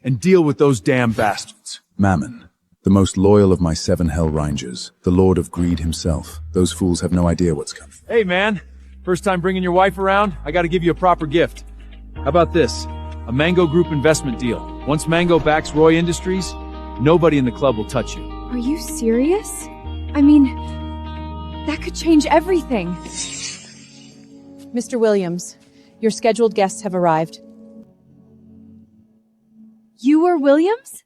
And deal with those damn bastards. Mammon, the most loyal of my 7 Hell Rangers, the Lord of Greed himself. Those fools have no idea what's coming. Hey, man. First time bringing your wife around? I gotta give you a proper gift. How about this? A Mango Group investment deal. Once Mango backs Roy Industries, nobody in the club will touch you. Are you serious? I mean, that could change everything. Mr. Williams, your scheduled guests have arrived. You were Williams?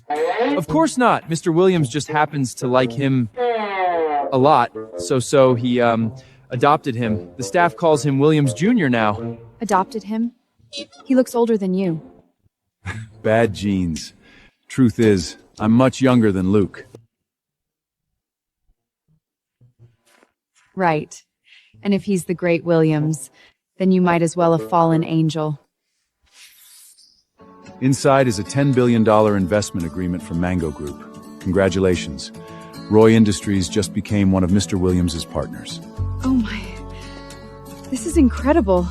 Of course not. Mr. Williams just happens to like him a lot. So he, adopted him. The staff calls him Williams Jr. now. Adopted him? He looks older than you. Bad genes. Truth is, I'm much younger than Luke. Right. And if he's the great Williams, then you might as well have fallen angel. Inside is a $10 billion investment agreement from Mango Group. Congratulations. Roy Industries just became one of Mr. Williams' partners. Oh my... This is incredible.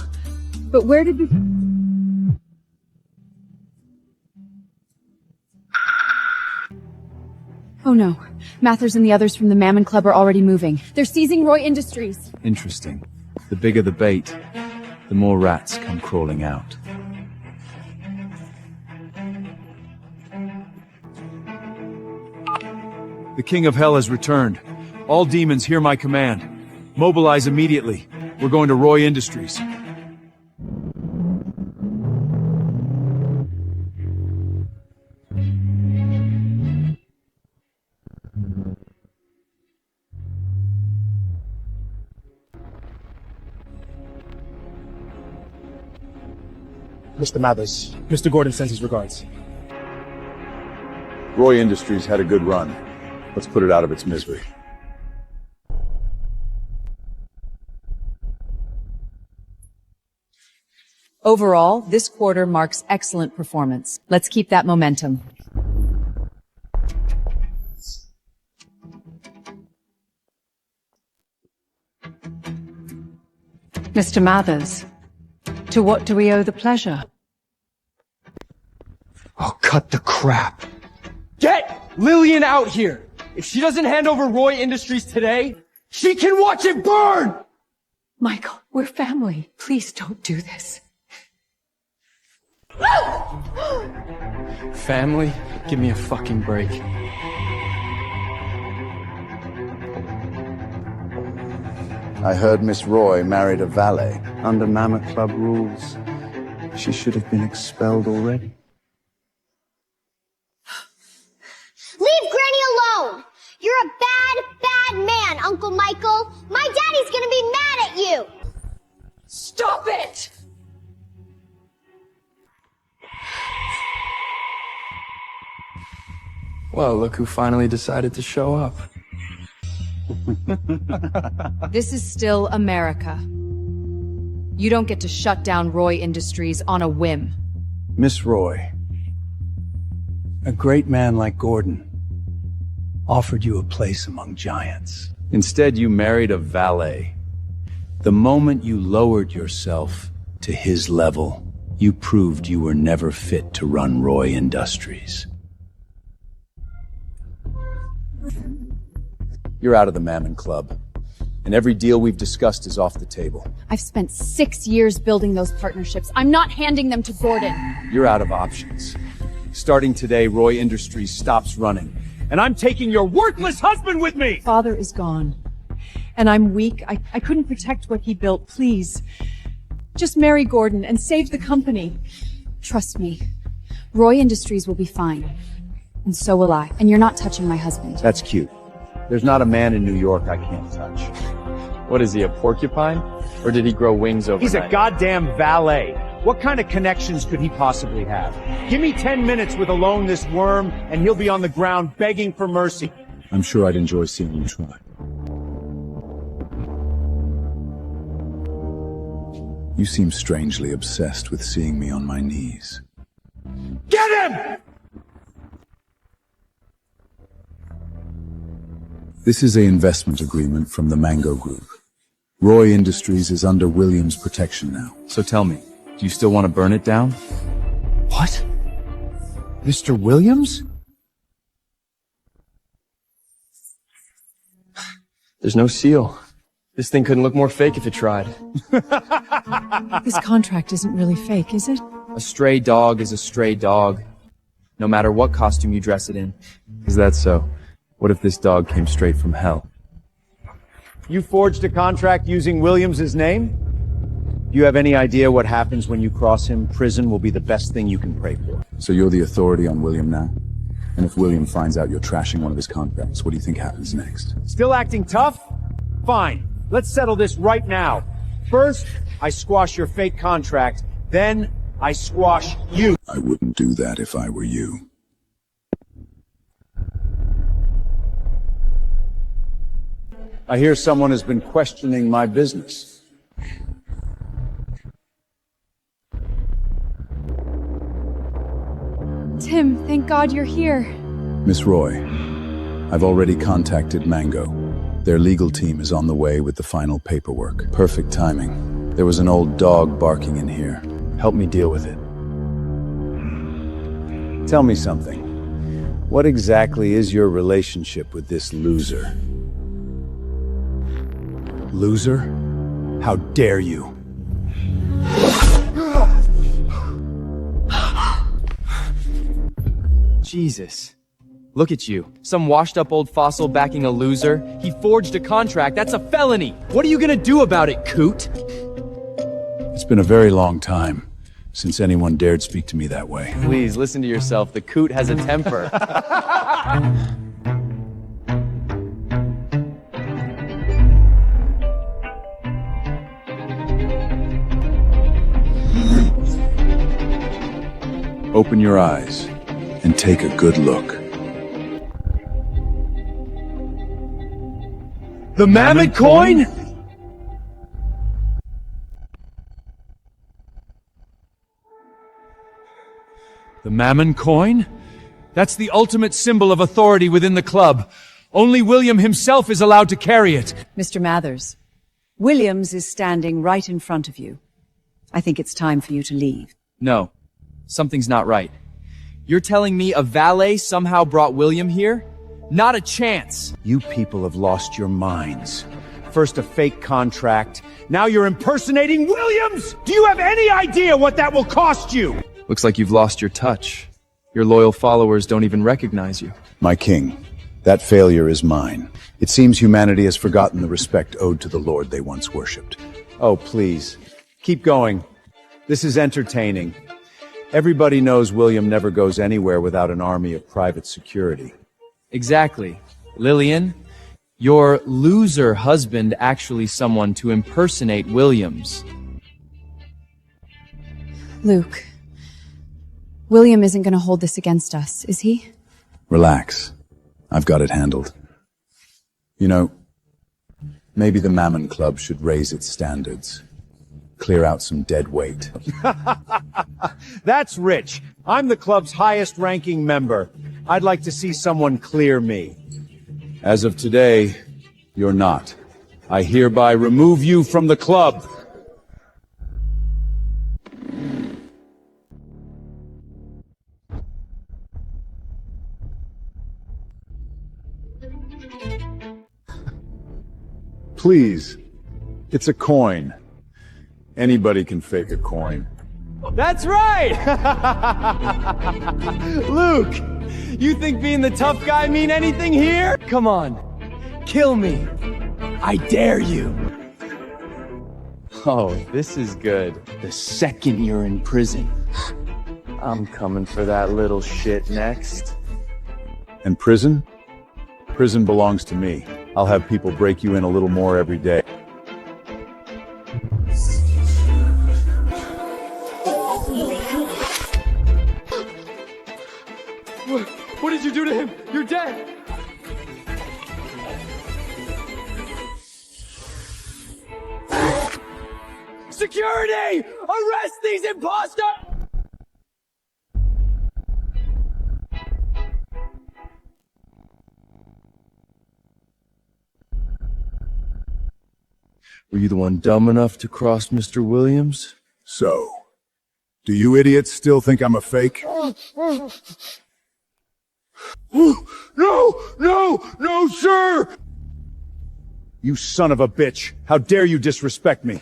But where did this... Oh no. Mathers and the others from the Mammon Club are already moving. They're seizing Roy Industries. Interesting. The bigger the bait, the more rats come crawling out. The King of Hell has returned. All demons hear my command. Mobilize immediately. We're going to Roy Industries. Mr. Mathers, Mr. Gordon sends his regards. Roy Industries had a good run. Let's put it out of its misery. Overall, this quarter marks excellent performance. Let's keep that momentum. Mr. Mathers, to what do we owe the pleasure? Oh, cut the crap. Get Lillian out here! If she doesn't hand over Roy Industries today, she can watch it burn! Michael, we're family. Please don't do this. Family? Give me a fucking break. I heard Miss Roy married a valet. Under Mammoth Club rules, she should have been expelled already. Leave Granny alone! You're a bad, bad man, Uncle Michael! My daddy's gonna be mad at you! Stop it! Well, look who finally decided to show up. This is still America. You don't get to shut down Roy Industries on a whim. Miss Roy, A great man like Gordon offered you a place among giants. Instead, you married a valet. The moment you lowered yourself to his level, you proved you were never fit to run Roy Industries. You're out of the Mammon Club, and every deal we've discussed is off the table. I've spent 6 years building those partnerships. I'm not handing them to Gordon. You're out of options. Starting today, Roy Industries stops running, and I'm taking your worthless husband with me! Father is gone, and I'm weak. I couldn't protect what he built. Please, just marry Gordon and save the company. Trust me, Roy Industries will be fine. And so will I. And you're not touching my husband. That's cute. There's not a man in New York I can't touch. What is he, a porcupine? Or did he grow wings overnight? He's a goddamn valet. What kind of connections could he possibly have? Give me 10 minutes with alone this worm, and he'll be on the ground begging for mercy. I'm sure I'd enjoy seeing you try. You seem strangely obsessed with seeing me on my knees. Get him! This is an investment agreement from the Mango Group. Roy Industries is under Williams' protection now. So tell me, do you still want to burn it down? What? Mr. Williams? There's no seal. This thing couldn't look more fake if it tried. This contract isn't really fake, is it? A stray dog is a stray dog, no matter what costume you dress it in. Is that so? What if this dog came straight from hell? You forged a contract using Williams' name? Do you have any idea what happens when you cross him? Prison will be the best thing you can pray for. So you're the authority on William now? And if William finds out you're trashing one of his contracts, what do you think happens next? Still acting tough? Fine. Let's settle this right now. First, I squash your fake contract. Then, I squash you. I wouldn't do that if I were you. I hear someone has been questioning my business. Tim, thank God you're here. Miss Roy, I've already contacted Mango. Their legal team is on the way with the final paperwork. Perfect timing. There was an old dog barking in here. Help me deal with it. Tell me something. What exactly is your relationship with this loser? Loser? How dare you? Jesus. Look at you. Some washed-up old fossil backing a loser. He forged a contract. That's a felony. What are you gonna do about it, coot? It's been a very long time since anyone dared speak to me that way. Please, listen to yourself. The coot has a temper. Open your eyes and take a good look. The Mammoth coin? The Mammon coin? That's the ultimate symbol of authority within the club. Only William himself is allowed to carry it. Mr. Mathers, Williams is standing right in front of you. I think it's time for you to leave. No. Something's not right. You're telling me a valet somehow brought William here? Not a chance! You people have lost your minds. First a fake contract, now you're impersonating Williams! Do you have any idea what that will cost you? Looks like you've lost your touch. Your loyal followers don't even recognize you. My king, that failure is mine. It seems humanity has forgotten the respect owed to the Lord they once worshipped. Oh, please. Keep going. This is entertaining. Everybody knows William never goes anywhere without an army of private security. Exactly. Lillian, your loser husband actually someone to impersonate Williams. Luke, William isn't going to hold this against us, is he? Relax. I've got it handled. You know, maybe the Mammon Club should raise its standards. Clear out some dead weight. That's rich. I'm the club's highest-ranking member. I'd like to see someone clear me. As of today, you're not. I hereby remove you from the club. Please. It's a coin. Anybody can fake a coin. That's right! Luke, you think being the tough guy mean anything here? Come on, kill me. I dare you. Oh, this is good. The second you're in prison. I'm coming for that little shit next. And prison? Prison belongs to me. I'll have people break you in a little more every day. What did you do to him? You're dead! Security! Arrest these imposters! Were you the one dumb enough to cross Mr. Williams? So, do you idiots still think I'm a fake? No, sir! You son of a bitch! How dare you disrespect me?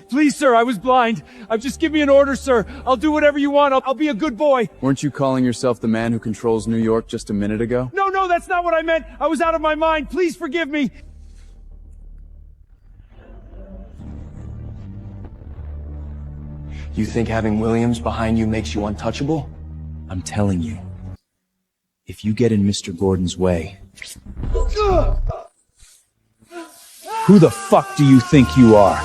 Please, sir, I was blind. Just give me an order, sir. I'll do whatever you want. I'll be a good boy. Weren't you calling yourself the man who controls New York just a minute ago? No, that's not what I meant. I was out of my mind. Please forgive me. You think having Williams behind you makes you untouchable? I'm telling you, if you get in Mr. Gordon's way... Who the fuck do you think you are?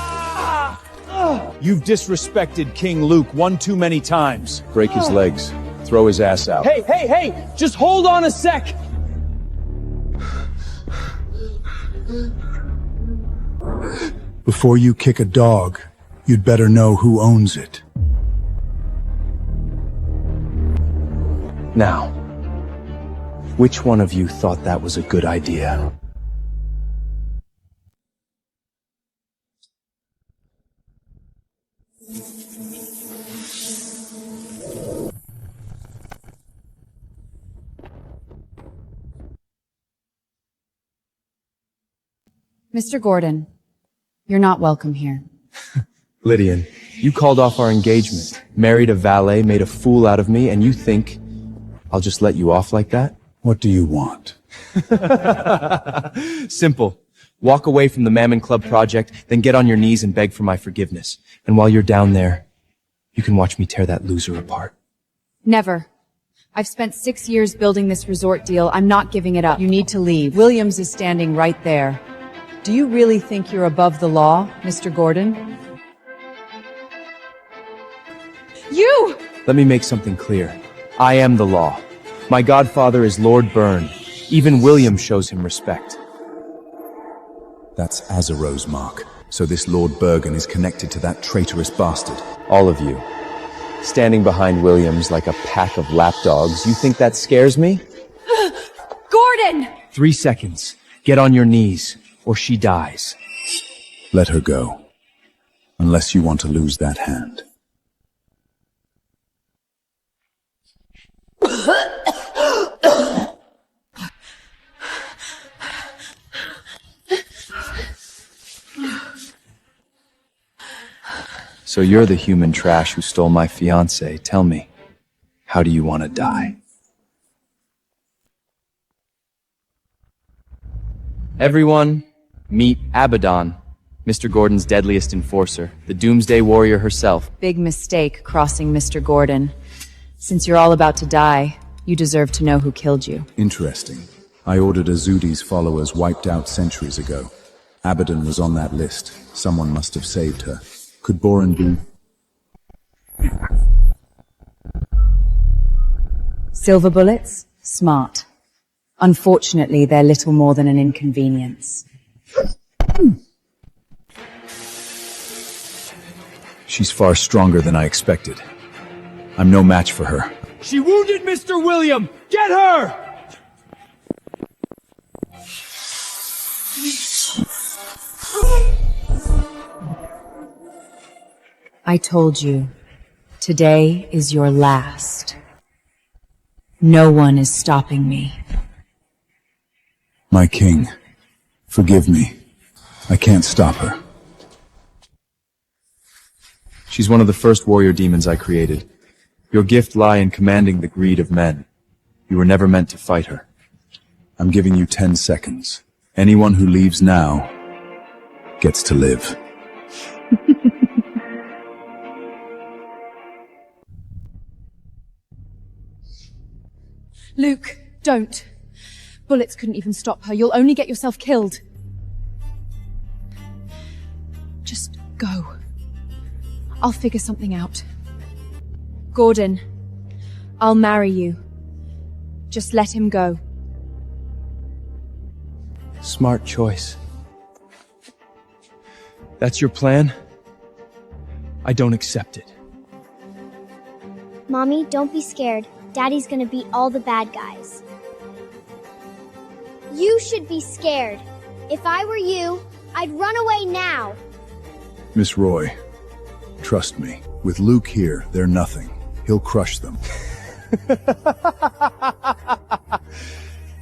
You've disrespected King Luke one too many times. Break his legs. Throw his ass out. Hey! Just hold on a sec! Before you kick a dog, you'd better know who owns it. Now, which one of you thought that was a good idea? Mr. Gordon, you're not welcome here. Lydian, you called off our engagement, married a valet, made a fool out of me, and you think I'll just let you off like that? What do you want? Simple. Walk away from the Mammon Club project, then get on your knees and beg for my forgiveness. And while you're down there, you can watch me tear that loser apart. Never. I've spent 6 years building this resort deal. I'm not giving it up. You need to leave. Williams is standing right there. Do you really think you're above the law, Mr. Gordon? You! Let me make something clear. I am the law. My godfather is Lord Byrne. Even William shows him respect. That's Azaro's mark. So this Lord Bergen is connected to that traitorous bastard. All of you. Standing behind Williams like a pack of lapdogs, you think that scares me? Gordon! 3 seconds. Get on your knees, or she dies. Let her go. Unless you want to lose that hand. So you're the human trash who stole my fiancée. Tell me, how do you want to die? Everyone, meet Abaddon, Mr. Gordon's deadliest enforcer, the Doomsday Warrior herself. Big mistake crossing Mr. Gordon. Since you're all about to die, you deserve to know who killed you. Interesting. I ordered Azudi's followers wiped out centuries ago. Abaddon was on that list. Someone must have saved her. Could Boren be? Silver bullets? Smart. Unfortunately, they're little more than an inconvenience. She's far stronger than I expected. I'm no match for her. She wounded Mr. William! Get her! I told you, today is your last. No one is stopping me. My king, forgive me. I can't stop her. She's one of the first warrior demons I created. Your gift lie in commanding the greed of men. You were never meant to fight her. I'm giving you 10 seconds. Anyone who leaves now gets to live. Luke, don't. Bullets couldn't even stop her. You'll only get yourself killed. Just go. I'll figure something out. Gordon, I'll marry you. Just let him go. Smart choice. That's your plan? I don't accept it. Mommy, don't be scared. Daddy's gonna beat all the bad guys. You should be scared. If I were you, I'd run away now. Miss Roy, trust me. With Luke here, they're nothing. He'll crush them.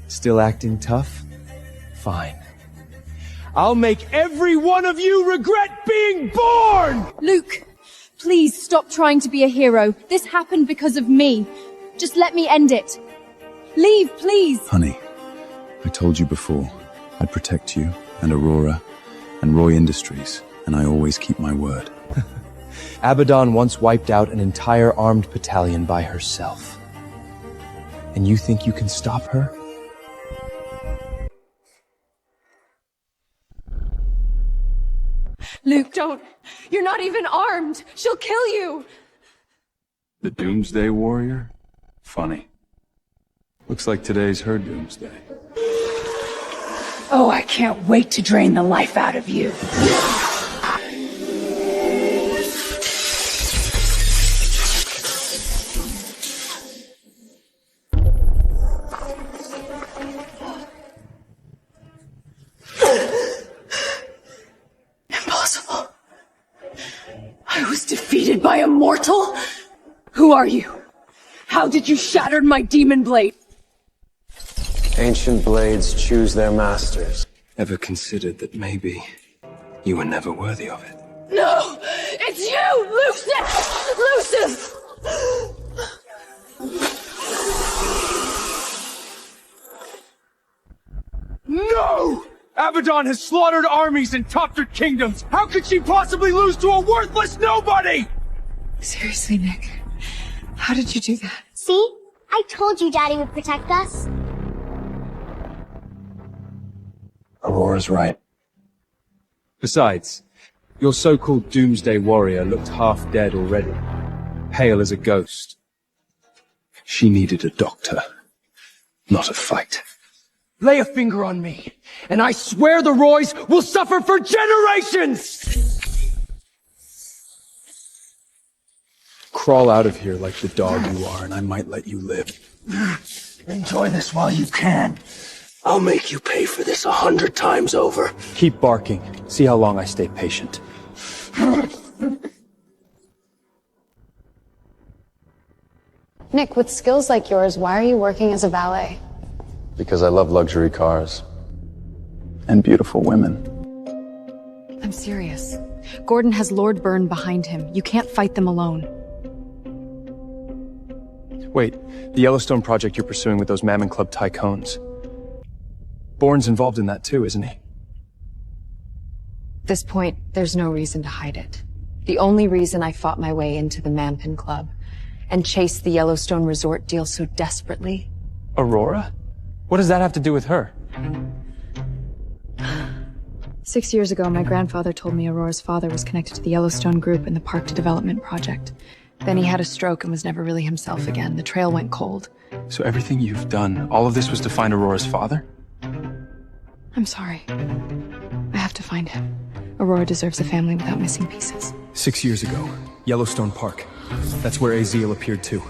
Still acting tough? Fine. I'll make every one of you regret being born! Luke, please stop trying to be a hero. This happened because of me. Just let me end it. Leave, please. Honey, I told you before, I'd protect you and Aurora and Roy Industries, and I always keep my word. Abaddon once wiped out an entire armed battalion by herself. And you think you can stop her? Luke, don't. You're not even armed. She'll kill you. The Doomsday Warrior? Funny. Looks like today's her doomsday. Oh, I can't wait to drain the life out of you. Impossible. I was defeated by a mortal? Who are you? How did you shatter my demon blade? Ancient blades choose their masters. Ever considered that maybe you were never worthy of it? No! It's you, Lucius! No! Abaddon has slaughtered armies and topped her kingdoms! How could she possibly lose to a worthless nobody?! Seriously, Nick. How did you do that? See? I told you Daddy would protect us. Aurora's right. Besides, your so-called Doomsday Warrior looked half dead already. Pale as a ghost. She needed a doctor, not a fight. Lay a finger on me, and I swear the Roys will suffer for generations! Crawl out of here like the dog you are, and I might let you live. Enjoy this while you can. I'll make you pay for this 100 times over. Keep barking. See how long I stay patient. Nick, with skills like yours, why are you working as a valet? Because I love luxury cars. And beautiful women. I'm serious. Gordon has Lord Byrne behind him. You can't fight them alone. Wait, the Yellowstone project you're pursuing with those Mammon Club tycoons. Bourne's involved in that too, isn't he? At this point, there's no reason to hide it. The only reason I fought my way into the Mammon Club and chased the Yellowstone resort deal so desperately. Aurora? What does that have to do with her? 6 years ago, my grandfather told me Aurora's father was connected to the Yellowstone group and the Park to Development project. Then he had a stroke and was never really himself again. The trail went cold. So everything you've done, all of this was to find Aurora's father? I'm sorry. I have to find him. Aurora deserves a family without missing pieces. 6 years ago, Yellowstone Park. That's where Azazel appeared too.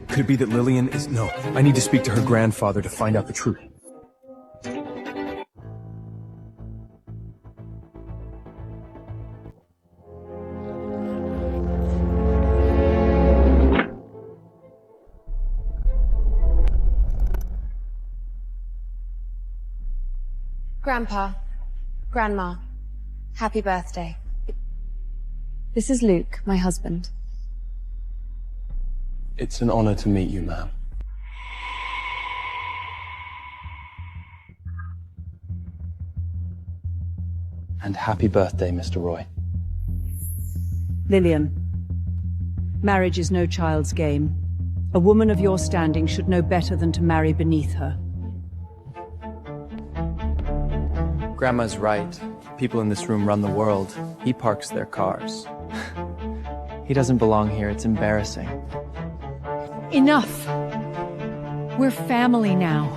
Could it be that Lillian is... No, I need to speak to her grandfather to find out the truth. Grandpa, Grandma, happy birthday. This is Luke, my husband. It's an honor to meet you, ma'am. And happy birthday, Mr. Roy. Lillian, marriage is no child's game. A woman of your standing should know better than to marry beneath her. Grandma's right. People in this room run the world. He parks their cars. He doesn't belong here. It's embarrassing. Enough! We're family now.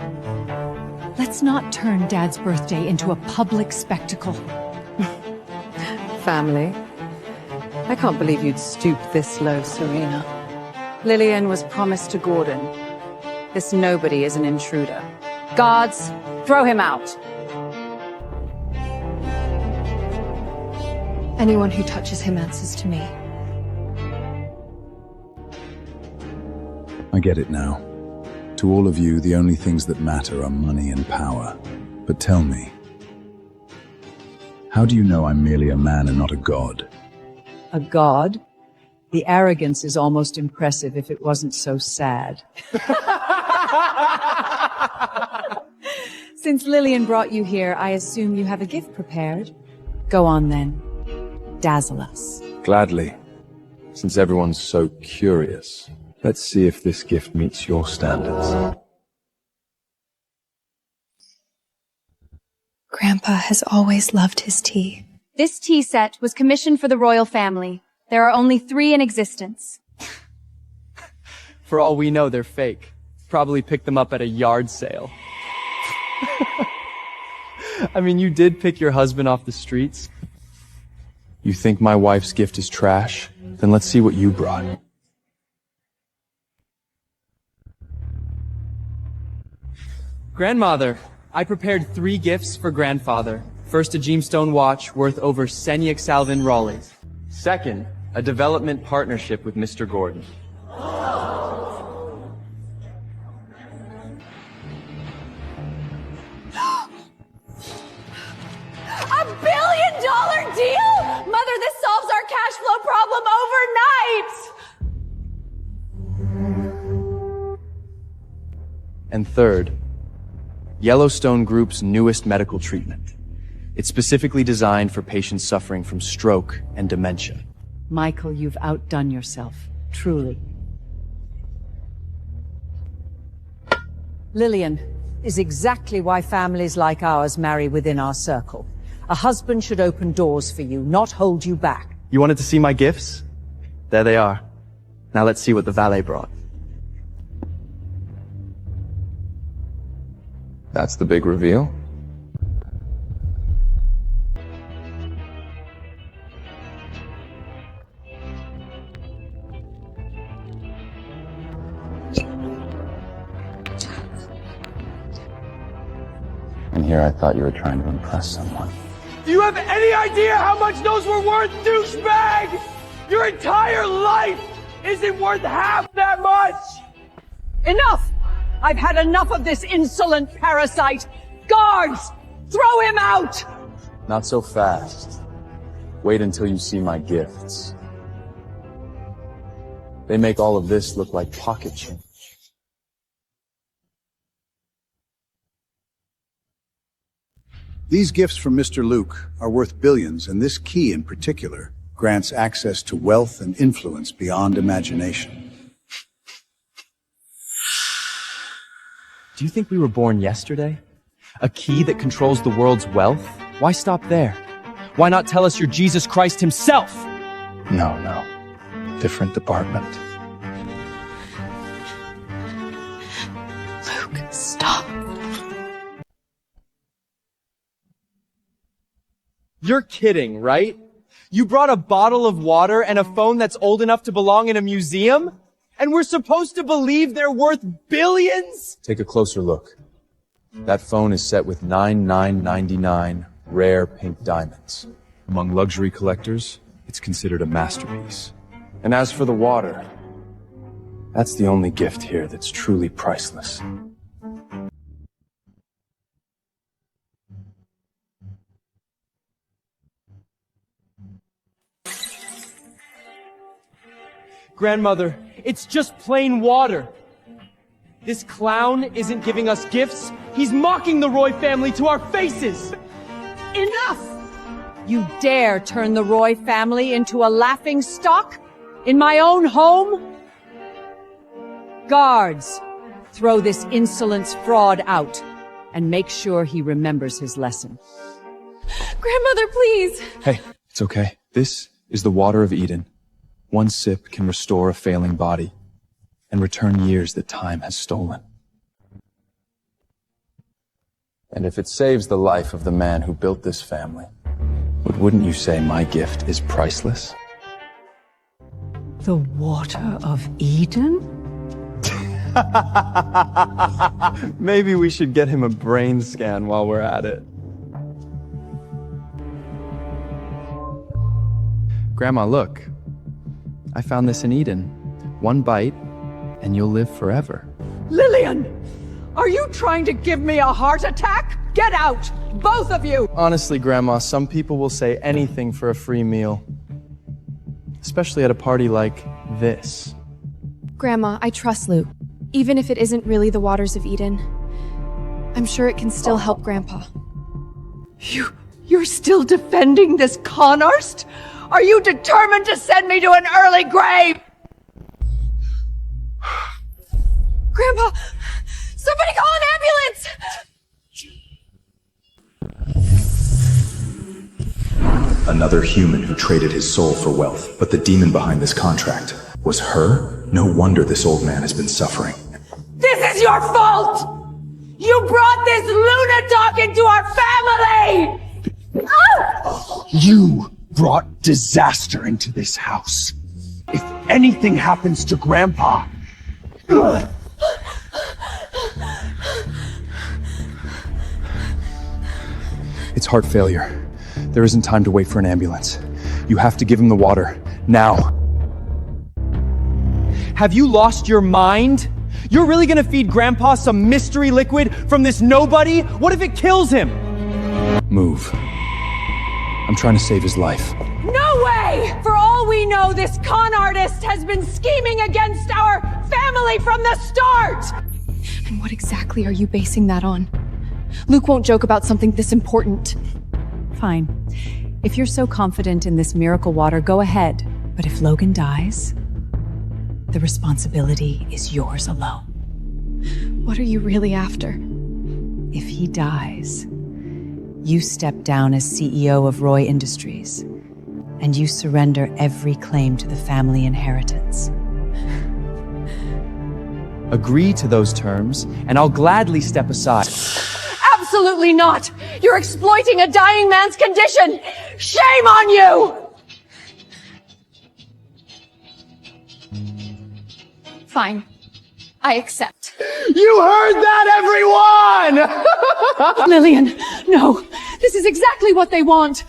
Let's not turn Dad's birthday into a public spectacle. Family? I can't believe you'd stoop this low, Serena. Lillian was promised to Gordon. This nobody is an intruder. Guards, throw him out! Anyone who touches him answers to me. I get it now. To all of you, the only things that matter are money and power. But tell me, how do you know I'm merely a man and not a god? A god? The arrogance is almost impressive if it wasn't so sad. Since Lillian brought you here, I assume you have a gift prepared. Go on then. Dazzle us. Gladly. Since everyone's so curious, let's see if this gift meets your standards. Grandpa has always loved his tea. This tea set was commissioned for the royal family. There are only 3 in existence. For all we know, they're fake. Probably picked them up at a yard sale. I mean, you did pick your husband off the streets. You think my wife's gift is trash? Then let's see what you brought. Grandmother, I prepared 3 gifts for grandfather. First, a gemstone watch worth over Senyek Salvin Raleighs. Second, a development partnership with Mr. Gordon. $1 billion deal? Mother, this solves our cash flow problem overnight! And third, Yellowstone Group's newest medical treatment. It's specifically designed for patients suffering from stroke and dementia. Michael, you've outdone yourself. Truly. Lillian is exactly why families like ours marry within our circle. A husband should open doors for you, not hold you back. You wanted to see my gifts? There they are. Now let's see what the valet brought. That's the big reveal? And here I thought you were trying to impress someone. Do you have any idea how much those were worth, douchebag? Your entire life isn't worth half that much! Enough! I've had enough of this insolent parasite! Guards! Throw him out! Not so fast. Wait until you see my gifts. They make all of this look like pocket change. These gifts from Mr. Luke are worth billions, and this key in particular grants access to wealth and influence beyond imagination. Do you think we were born yesterday? A key that controls the world's wealth? Why stop there? Why not tell us you're Jesus Christ himself? No. Different department. Luke, stop. You're kidding, right? You brought a bottle of water and a phone that's old enough to belong in a museum? And we're supposed to believe they're worth billions? Take a closer look. That phone is set with 9999 rare pink diamonds. Among luxury collectors, it's considered a masterpiece. And as for the water, that's the only gift here that's truly priceless. Grandmother, it's just plain water. This clown isn't giving us gifts. He's mocking the Roy family to our faces. Enough! You dare turn the Roy family into a laughing stock? In my own home? Guards, throw this insolence fraud out and make sure he remembers his lesson. Grandmother, please! Hey, it's okay. This is the water of Eden. One sip can restore a failing body and return years that time has stolen. And if it saves the life of the man who built this family, wouldn't you say my gift is priceless? The water of Eden? Maybe we should get him a brain scan while we're at it. Grandma, look. I found this in Eden. One bite, and you'll live forever. Lillian! Are you trying to give me a heart attack? Get out! Both of you! Honestly, Grandma, some people will say anything for a free meal. Especially at a party like this. Grandma, I trust Luke. Even if it isn't really the waters of Eden, I'm sure it can still help Grandpa. You're still defending this con artist? Are you determined to send me to an early grave? Grandpa! Somebody call an ambulance! Another human who traded his soul for wealth, but the demon behind this contract was her? No wonder this old man has been suffering. This is your fault! You brought this lunatic into our family! You brought disaster into this house. If anything happens to Grandpa... It's heart failure. There isn't time to wait for an ambulance. You have to give him the water. Now. Have you lost your mind? You're really gonna feed Grandpa some mystery liquid from this nobody? What if it kills him? Move. I'm trying to save his life. No way! For all we know, this con artist has been scheming against our family from the start! And what exactly are you basing that on? Luke won't joke about something this important. Fine. If you're so confident in this miracle water, go ahead. But if Logan dies, the responsibility is yours alone. What are you really after? If he dies, you step down as CEO of Roy Industries, and you surrender every claim to the family inheritance. Agree to those terms, and I'll gladly step aside. Absolutely not! You're exploiting a dying man's condition! Shame on you! Fine. I accept. You heard that, everyone! Lillian, no. This is exactly what they want.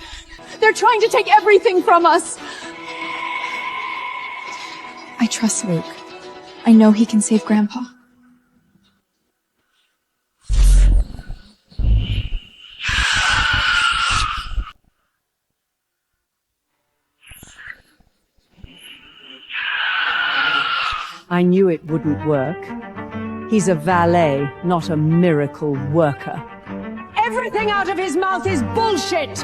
They're trying to take everything from us. I trust Luke. I know he can save Grandpa. I knew it wouldn't work. He's a valet, not a miracle worker. Everything out of his mouth is bullshit!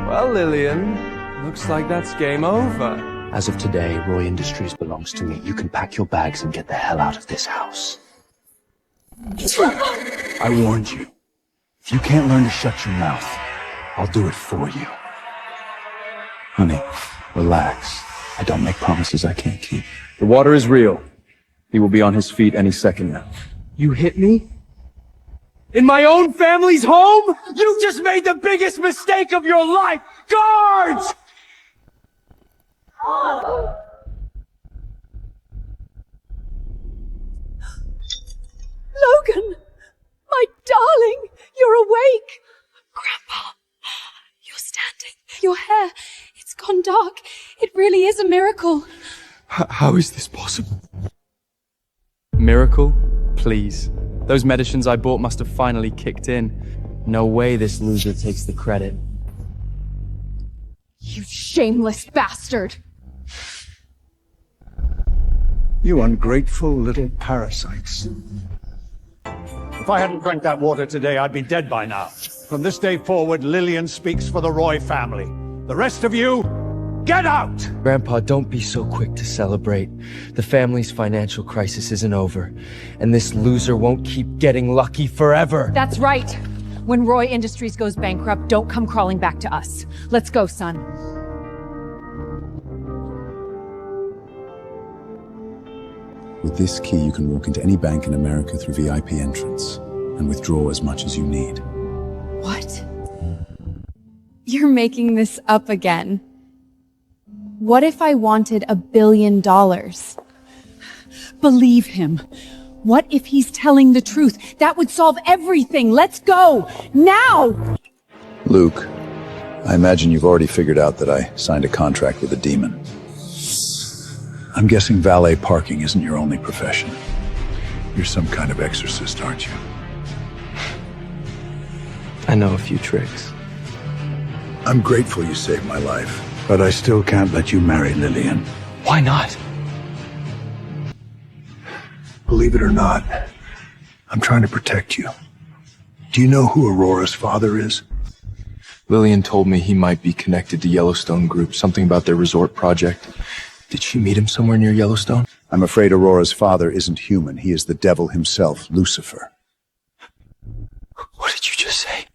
Well, Lillian, looks like that's game over. As of today, Roy Industries belongs to me. You can pack your bags and get the hell out of this house. I warned you. If you can't learn to shut your mouth, I'll do it for you. Honey, relax. I don't make promises I can't keep. The water is real. He will be on his feet any second now. You hit me? In my own family's home? You just made the biggest mistake of your life! Guards! Logan! My darling! You're awake! Grandpa! You're standing. Your hair, it's gone dark. It really is a miracle. How is this possible? Miracle? Please. Those medicines I bought must have finally kicked in. No way this loser takes the credit. You shameless bastard! You ungrateful little parasites. If I hadn't drank that water today, I'd be dead by now. From this day forward, Lillian speaks for the Roy family. The rest of you, get out! Grandpa, don't be so quick to celebrate. The family's financial crisis isn't over, and this loser won't keep getting lucky forever. That's right. When Roy Industries goes bankrupt, don't come crawling back to us. Let's go, son. With this key, you can walk into any bank in America through VIP entrance and withdraw as much as you need. What? You're making this up again. What if I wanted $1 billion? Believe him. What if he's telling the truth? That would solve everything. Let's go! Now! Luke, I imagine you've already figured out that I signed a contract with a demon. I'm guessing valet parking isn't your only profession. You're some kind of exorcist, aren't you? I know a few tricks. I'm grateful you saved my life, but I still can't let you marry Lillian. Why not? Believe it or not, I'm trying to protect you. Do you know who Aurora's father is? Lillian told me he might be connected to Yellowstone Group, something about their resort project. Did she meet him somewhere near Yellowstone? I'm afraid Aurora's father isn't human. He is the devil himself, Lucifer. What did you just say?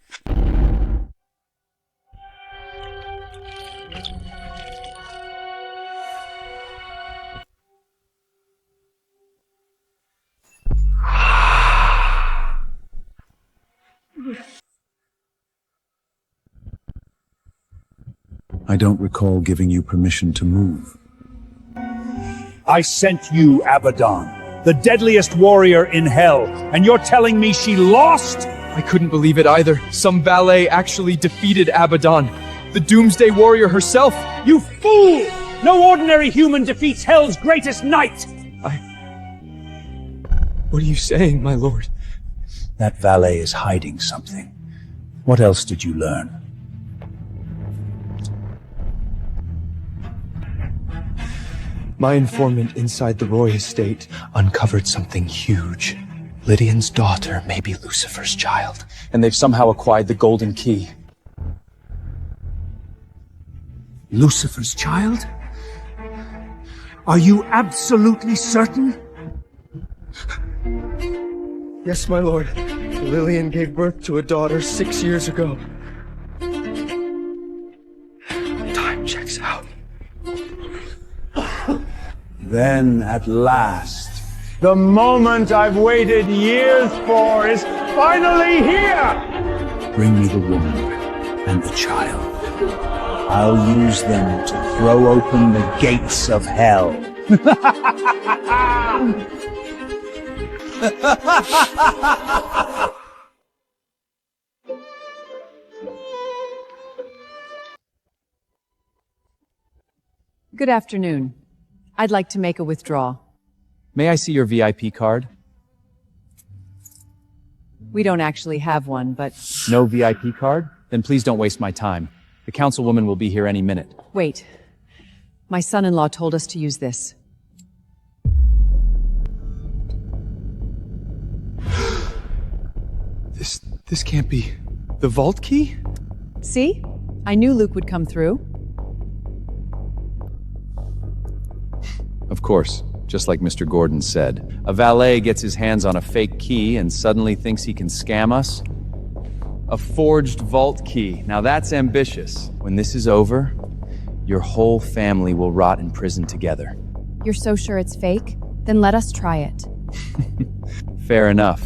I don't recall giving you permission to move. I sent you, Abaddon, the deadliest warrior in hell, and you're telling me she lost? I couldn't believe it either. Some valet actually defeated Abaddon, the Doomsday Warrior herself. You fool! No ordinary human defeats hell's greatest knight! What are you saying, my lord? That valet is hiding something. What else did you learn? My informant inside the Roy estate uncovered something huge. Lydian's daughter may be Lucifer's child, and they've somehow acquired the golden key. Lucifer's child? Are you absolutely certain? Yes, my lord. Lillian gave birth to a daughter 6 years ago. Time checks out. Then, at last, the moment I've waited years for is finally here! Bring me the woman and the child. I'll use them to throw open the gates of hell. Good afternoon. I'd like to make a withdrawal. May I see your VIP card? We don't actually have one, but... No VIP card? Then please don't waste my time. The councilwoman will be here any minute. Wait. My son-in-law told us to use this. This can't be... the vault key? See? I knew Luke would come through. Of course, just like Mr. Gordon said. A valet gets his hands on a fake key and suddenly thinks he can scam us? A forged vault key. Now that's ambitious. When this is over, your whole family will rot in prison together. You're so sure it's fake? Then let us try it. Fair enough.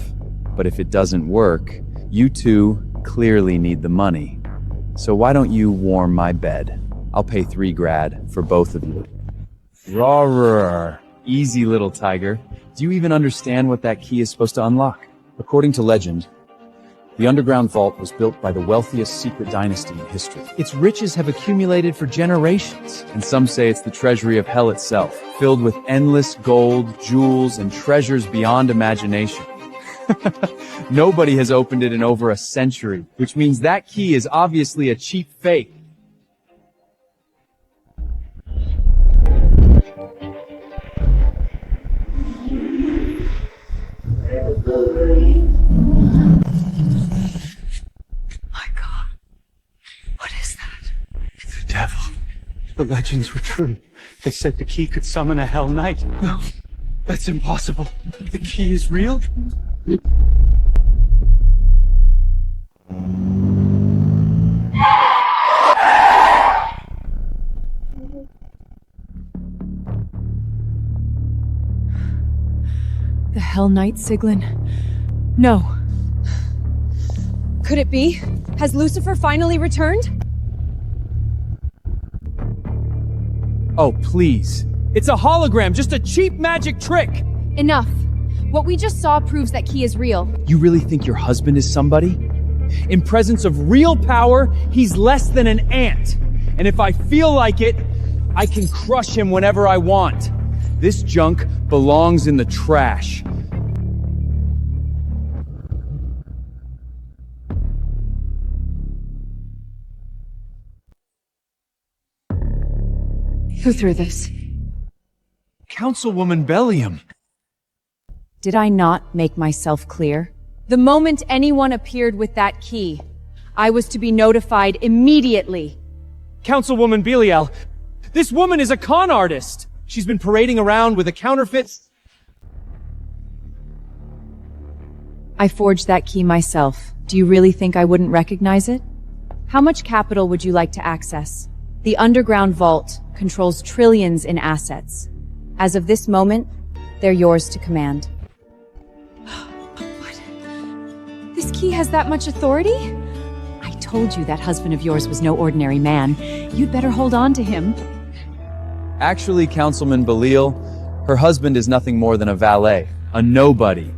But if it doesn't work, you two clearly need the money. So why don't you warm my bed? I'll pay 3 grad for both of you. Rawr. Easy, little tiger. Do you even understand what that key is supposed to unlock? According to legend, the underground vault was built by the wealthiest secret dynasty in history. Its riches have accumulated for generations, and some say it's the treasury of hell itself, filled with endless gold, jewels, and treasures beyond imagination. Nobody has opened it in over a century, which means that key is obviously a cheap fake. The legends were true. They said the key could summon a Hell Knight. No, that's impossible. The key is real? The Hell Knight, Siglin? No. Could it be? Has Lucifer finally returned? Oh, please. It's a hologram, just a cheap magic trick! Enough. What we just saw proves that key is real. You really think your husband is somebody? In presence of real power, he's less than an ant. And if I feel like it, I can crush him whenever I want. This junk belongs in the trash. Who threw this? Councilwoman Bellium. Did I not make myself clear? The moment anyone appeared with that key, I was to be notified immediately. Councilwoman Belial, this woman is a con artist. She's been parading around with a counterfeit. I forged that key myself. Do you really think I wouldn't recognize it? How much capital would you like to access? The underground vault controls trillions in assets. As of this moment, they're yours to command. What? This key has that much authority? I told you that husband of yours was no ordinary man. You'd better hold on to him. Actually, Councilman Belial, her husband is nothing more than a valet, a nobody.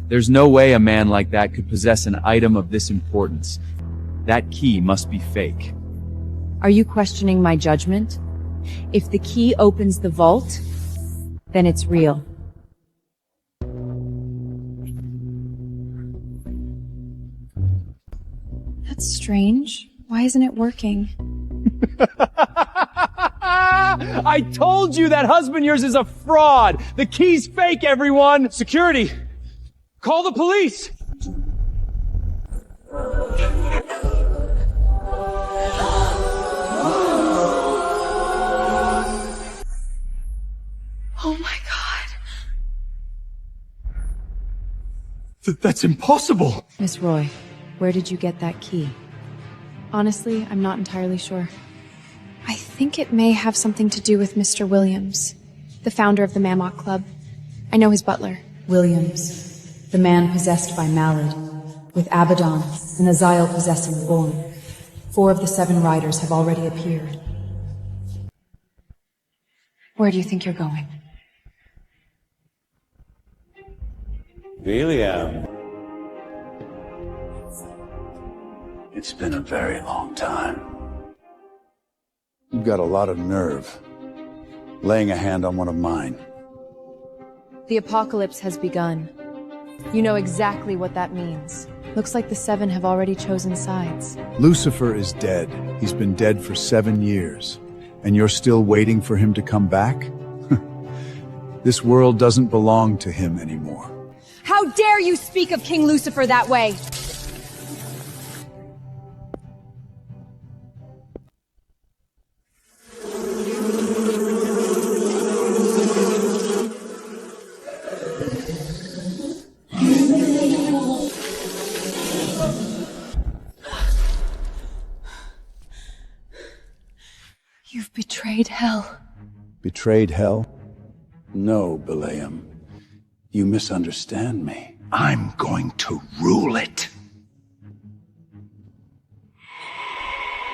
There's no way a man like that could possess an item of this importance. That key must be fake. Are you questioning my judgment? If the key opens the vault, then it's real. That's strange. Why isn't it working? I told you that husband of yours is a fraud. The key's fake, everyone. Security, call the police. Oh my God. That's impossible. Miss Roy, where did you get that key? Honestly, I'm not entirely sure. I think it may have something to do with Mr. Williams, the founder of the Mammoth Club. I know his butler. Williams, the man possessed by Malad, with Abaddon and Azazel possessing Born. 4 of the 7 riders have already appeared. Where do you think you're going? William. It's been a very long time. You've got a lot of nerve, laying a hand on one of mine. The apocalypse has begun. You know exactly what that means. Looks like the 7 have already chosen sides. Lucifer is dead. He's been dead for 7 years. And you're still waiting for him to come back? This world doesn't belong to him anymore. How dare you speak of King Lucifer that way? You've betrayed hell. Betrayed hell? No, Beliam. You misunderstand me. I'm going to rule it.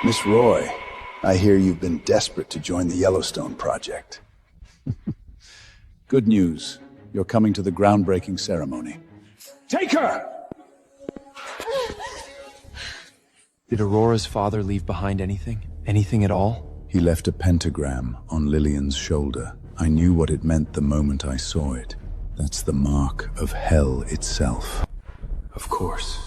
Miss Roy, I hear you've been desperate to join the Yellowstone Project. Good news. You're coming to the groundbreaking ceremony. Take her! Did Aurora's father leave behind anything? Anything at all? He left a pentagram on Lillian's shoulder. I knew what it meant the moment I saw it. That's the mark of hell itself. Of course.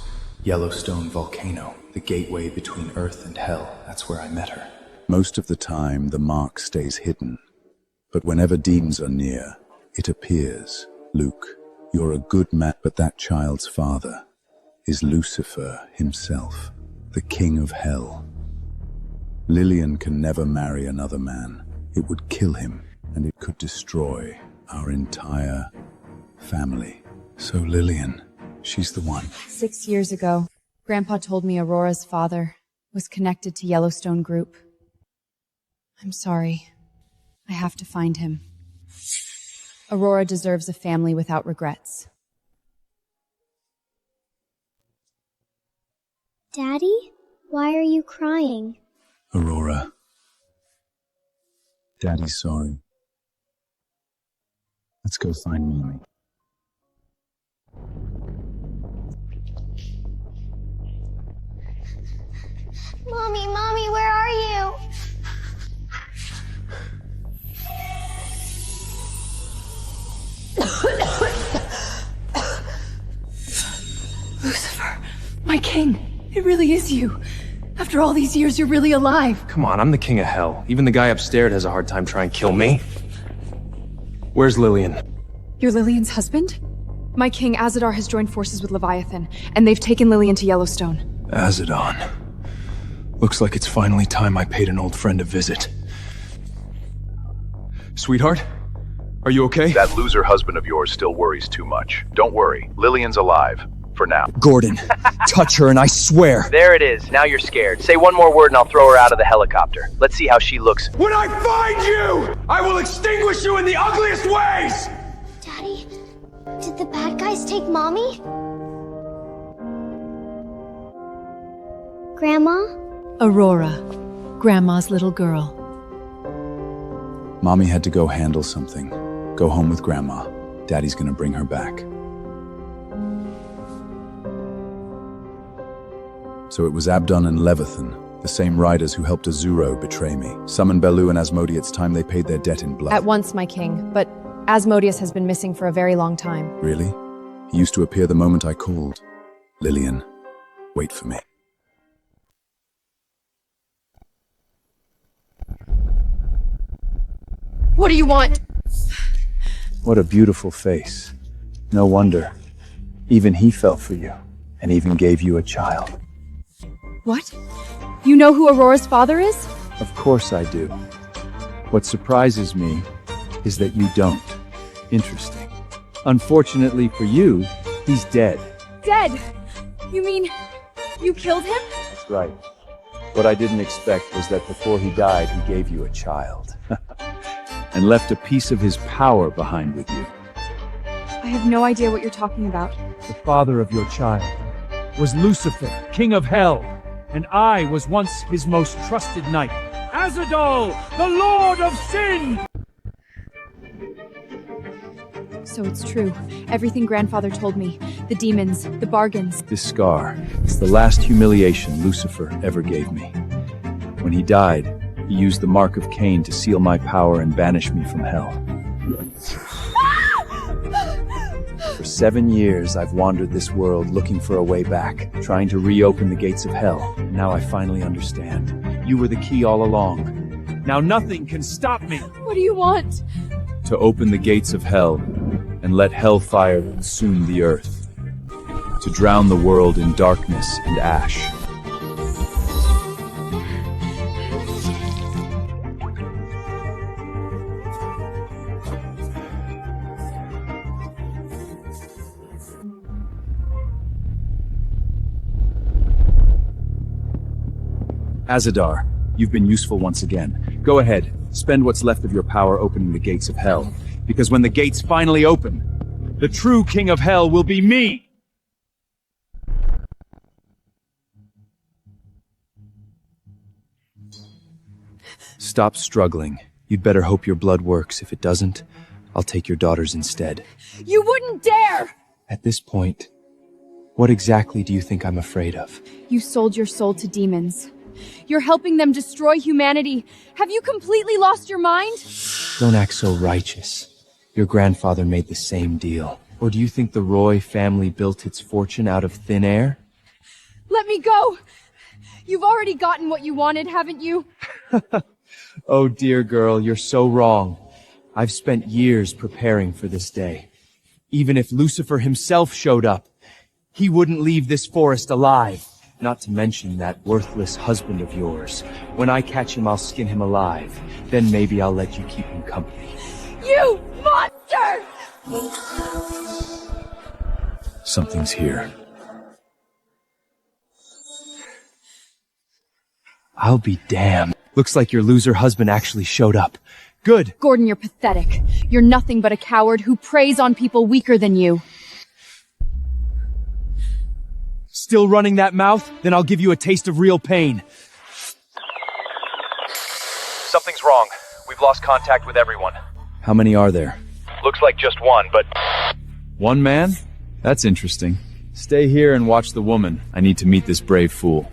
Yellowstone volcano, the gateway between Earth and hell. That's where I met her. Most of the time, the mark stays hidden. But whenever demons are near, it appears. Luke, you're a good man, but that child's father is Lucifer himself, the king of hell. Lillian can never marry another man. It would kill him, and it could destroy our entire family. So Lillian, she's the one. 6 years ago, Grandpa told me Aurora's father was connected to Yellowstone Group. I'm sorry. I have to find him. Aurora deserves a family without regrets. Daddy? Why are you crying? Aurora. Daddy's sorry. Let's go find Mommy. Mommy, where are you? Lucifer, my king, it really is you. After all these years, you're really alive. Come on, I'm the king of hell. Even the guy upstairs has a hard time trying to kill me. Where's Lillian? You're Lillian's husband? My king, Azazel, has joined forces with Leviathan, and they've taken Lillian to Yellowstone. Azazel. Looks like it's finally time I paid an old friend a visit. Sweetheart? Are you okay? That loser husband of yours still worries too much. Don't worry, Lillian's alive. For now. Gordon, touch her and I swear. There it is. Now you're scared. Say one more word and I'll throw her out of the helicopter. Let's see how she looks. When I find you, I will extinguish you in the ugliest ways! Daddy, did the bad guys take Mommy? Grandma? Aurora, Grandma's little girl. Mommy had to go handle something. Go home with Grandma. Daddy's gonna bring her back. So it was Abdon and Leviathan, the same riders who helped Azuro betray me. Summon Belu and Asmotai, it's time they paid their debt in blood. At once, my king, but Asmodeus has been missing for a very long time. Really? He used to appear the moment I called. Lillian, wait for me. What do you want? What a beautiful face. No wonder. Even he fell for you, and even gave you a child. What? You know who Aurora's father is? Of course I do. What surprises me is that you don't. Interesting. Unfortunately for you, he's dead. Dead? You mean you killed him? That's right. What I didn't expect was that before he died, he gave you a child. And left a piece of his power behind with you. I have no idea what you're talking about. The father of your child was Lucifer, king of hell, and I was once his most trusted knight. Azazel, the lord of sin! So it's true. Everything Grandfather told me. The demons, the bargains. This scar, it's the last humiliation Lucifer ever gave me. When he died, he used the mark of Cain to seal my power and banish me from hell. For 7 years, I've wandered this world looking for a way back, trying to reopen the gates of hell. And now I finally understand. You were the key all along. Now nothing can stop me. What do you want? To open the gates of hell and let hellfire consume the earth. To drown the world in darkness and ash. Azadar, you've been useful once again. Go ahead, spend what's left of your power opening the gates of hell. Because when the gates finally open, The true king of hell will be me! Stop struggling. You'd better hope your blood works. If it doesn't, I'll take your daughters instead. You wouldn't dare! At this point, what exactly do you think I'm afraid of? You sold your soul to demons. You're helping them destroy humanity. Have you completely lost your mind? Don't act so righteous. Your grandfather made the same deal. Or do you think the Roy family built its fortune out of thin air? Let me go! You've already gotten what you wanted, haven't you? Oh dear girl, you're so wrong. I've spent years preparing for this day. Even if Lucifer himself showed up, he wouldn't leave this forest alive. Not to mention that worthless husband of yours. When I catch him, I'll skin him alive. Then maybe I'll let you keep him company. You monster! Something's here. I'll be damned. Looks like your loser husband actually showed up. Good. Gordon, you're pathetic. You're nothing but a coward who preys on people weaker than you. Still running that mouth? Then I'll give you a taste of real pain. Something's wrong. We've lost contact with everyone. How many are there? Looks like just one, but... One man? That's interesting. Stay here and watch the woman. I need to meet this brave fool.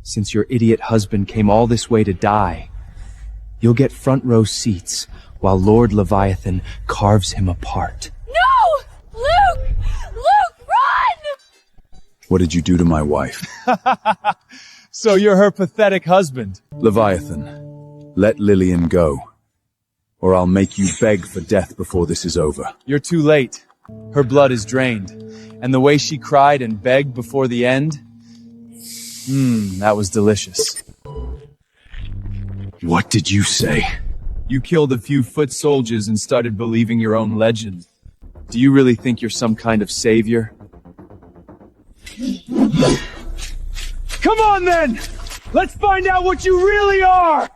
Since your idiot husband came all this way to die, you'll get front row seats while Lord Leviathan carves him apart. No! Luke! Luke, run! What did you do to my wife? So you're her pathetic husband. Leviathan, let Lillian go, or I'll make you beg for death before this is over. You're too late. Her blood is drained. And the way she cried and begged before the end... that was delicious. What did you say? You killed a few foot soldiers and started believing your own legend. Do you really think you're some kind of savior? Come on then! Let's find out what you really are!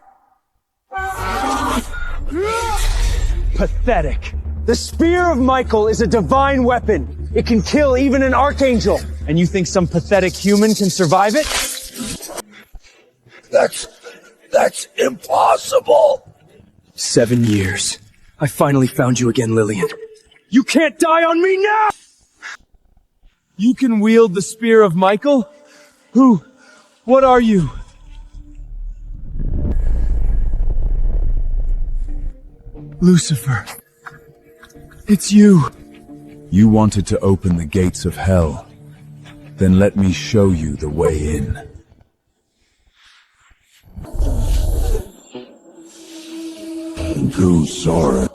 Pathetic. The spear of Michael is a divine weapon. It can kill even an archangel. And you think some pathetic human can survive it? That's impossible. 7 years. I finally found you again, Lillian. You can't die on me now! You can wield the spear of Michael? Who? What are you? Lucifer. It's you. You wanted to open the gates of hell. Then let me show you the way in. Too sorry.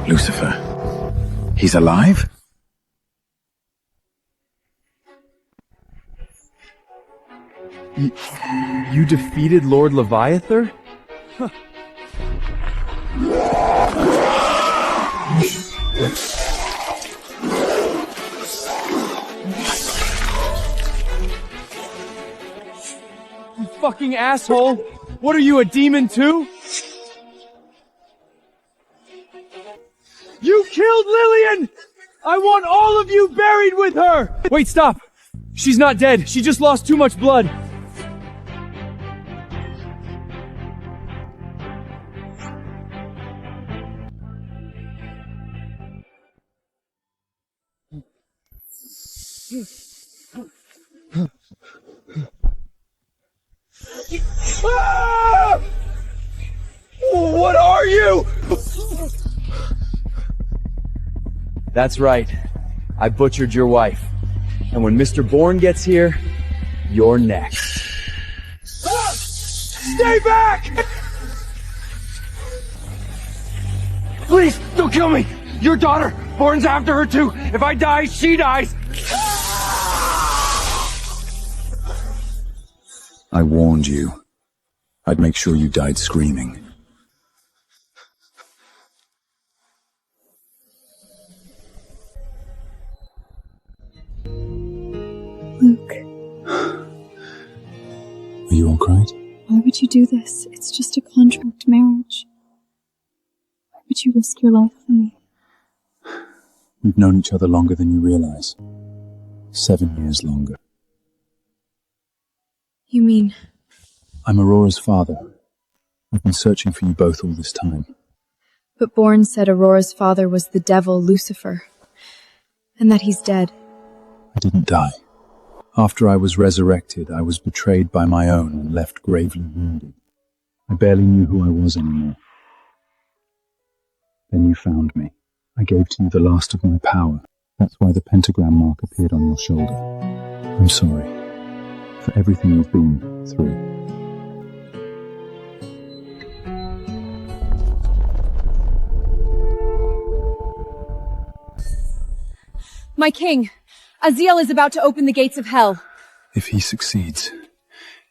Lucifer. He's alive? You defeated Lord Leviathan? Huh. You fucking asshole! What are you, a demon too? You killed Lillian! I want all of you buried with her! Wait, stop! She's not dead. She just lost too much blood. Ah! What are you? That's right. I butchered your wife. And when Mr. Bourne gets here, you're next. Ah! Stay back! Please, don't kill me! Your daughter! Bourne's after her too! If I die, she dies! I warned you. I'd make sure you died screaming. Luke, Are you all right? why would you do this? It's just a contract marriage. Why would you risk your life for me? We've known each other longer than you realize. 7 years longer. You mean... I'm Aurora's father. I've been searching for you both all this time. But Bourne said Aurora's father was the devil, Lucifer, and that he's dead. I didn't die. After I was resurrected, I was betrayed by my own and left gravely wounded. I barely knew who I was anymore. Then you found me. I gave to you the last of my power. That's why the pentagram mark appeared on your shoulder. I'm sorry for everything you've been through. My king, Azazel is about to open the gates of hell. If he succeeds,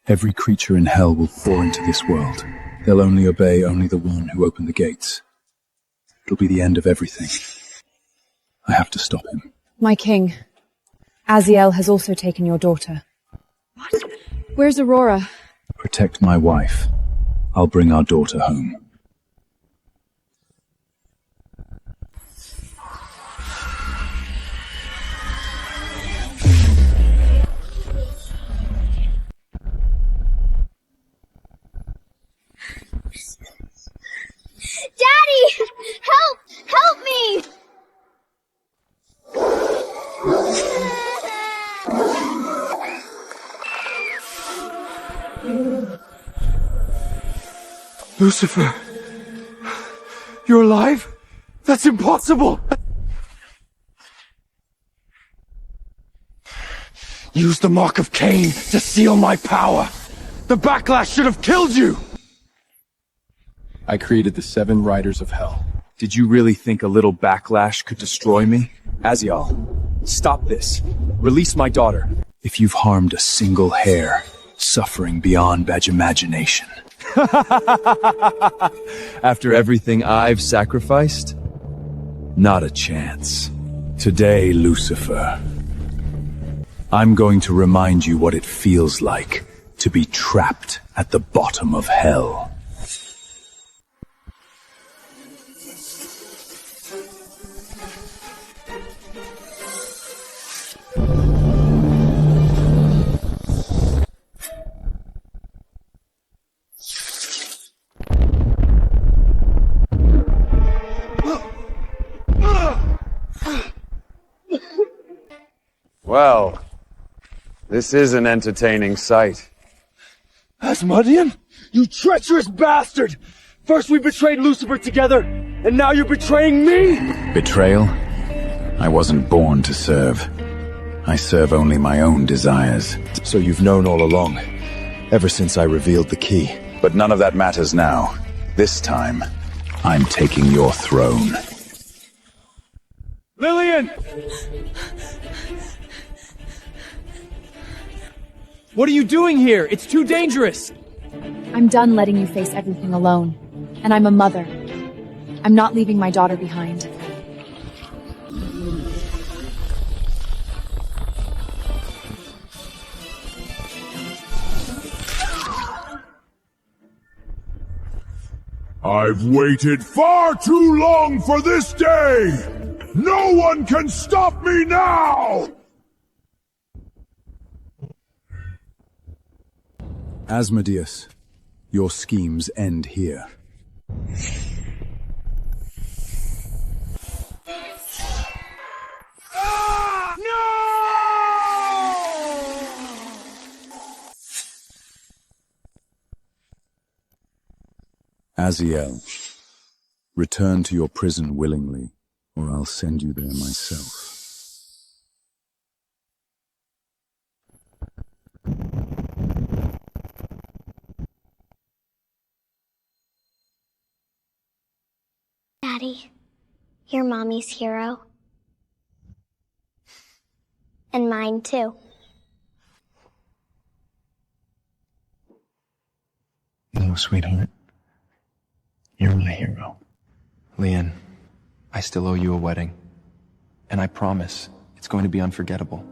every creature in hell will pour into this world. They'll only obey the one who opened the gates. It'll be the end of everything. I have to stop him. My king, Azazel has also taken your daughter. What? Where's Aurora? Protect my wife. I'll bring our daughter home. Daddy! Help! Help me! Lucifer! You're alive? That's impossible! Use the mark of Cain to seal my power! The backlash should have killed you! I created the 7 Riders of Hell. Did you really think a little backlash could destroy me? Azazel, stop this. Release my daughter. If you've harmed a single hair, suffering beyond imagination. After everything I've sacrificed? Not a chance. Today, Lucifer, I'm going to remind you what it feels like to be trapped at the bottom of hell. Well, this is an entertaining sight. Asmotai? You treacherous bastard! First we betrayed Lucifer together, and now you're betraying me? Betrayal? I wasn't born to serve. I serve only my own desires. So you've known all along, ever since I revealed the key. But none of that matters now. This time, I'm taking your throne. Lillian! What are you doing here? It's too dangerous! I'm done letting you face everything alone. And I'm a mother. I'm not leaving my daughter behind. I've waited far too long for this day! No one can stop me now! Asmodeus, your schemes end here. Azazel, return to your prison willingly, or I'll send you there myself. Daddy, you're Mommy's hero. And mine too. No, sweetheart. You're my hero. Leon, I still owe you a wedding. And I promise, it's going to be unforgettable.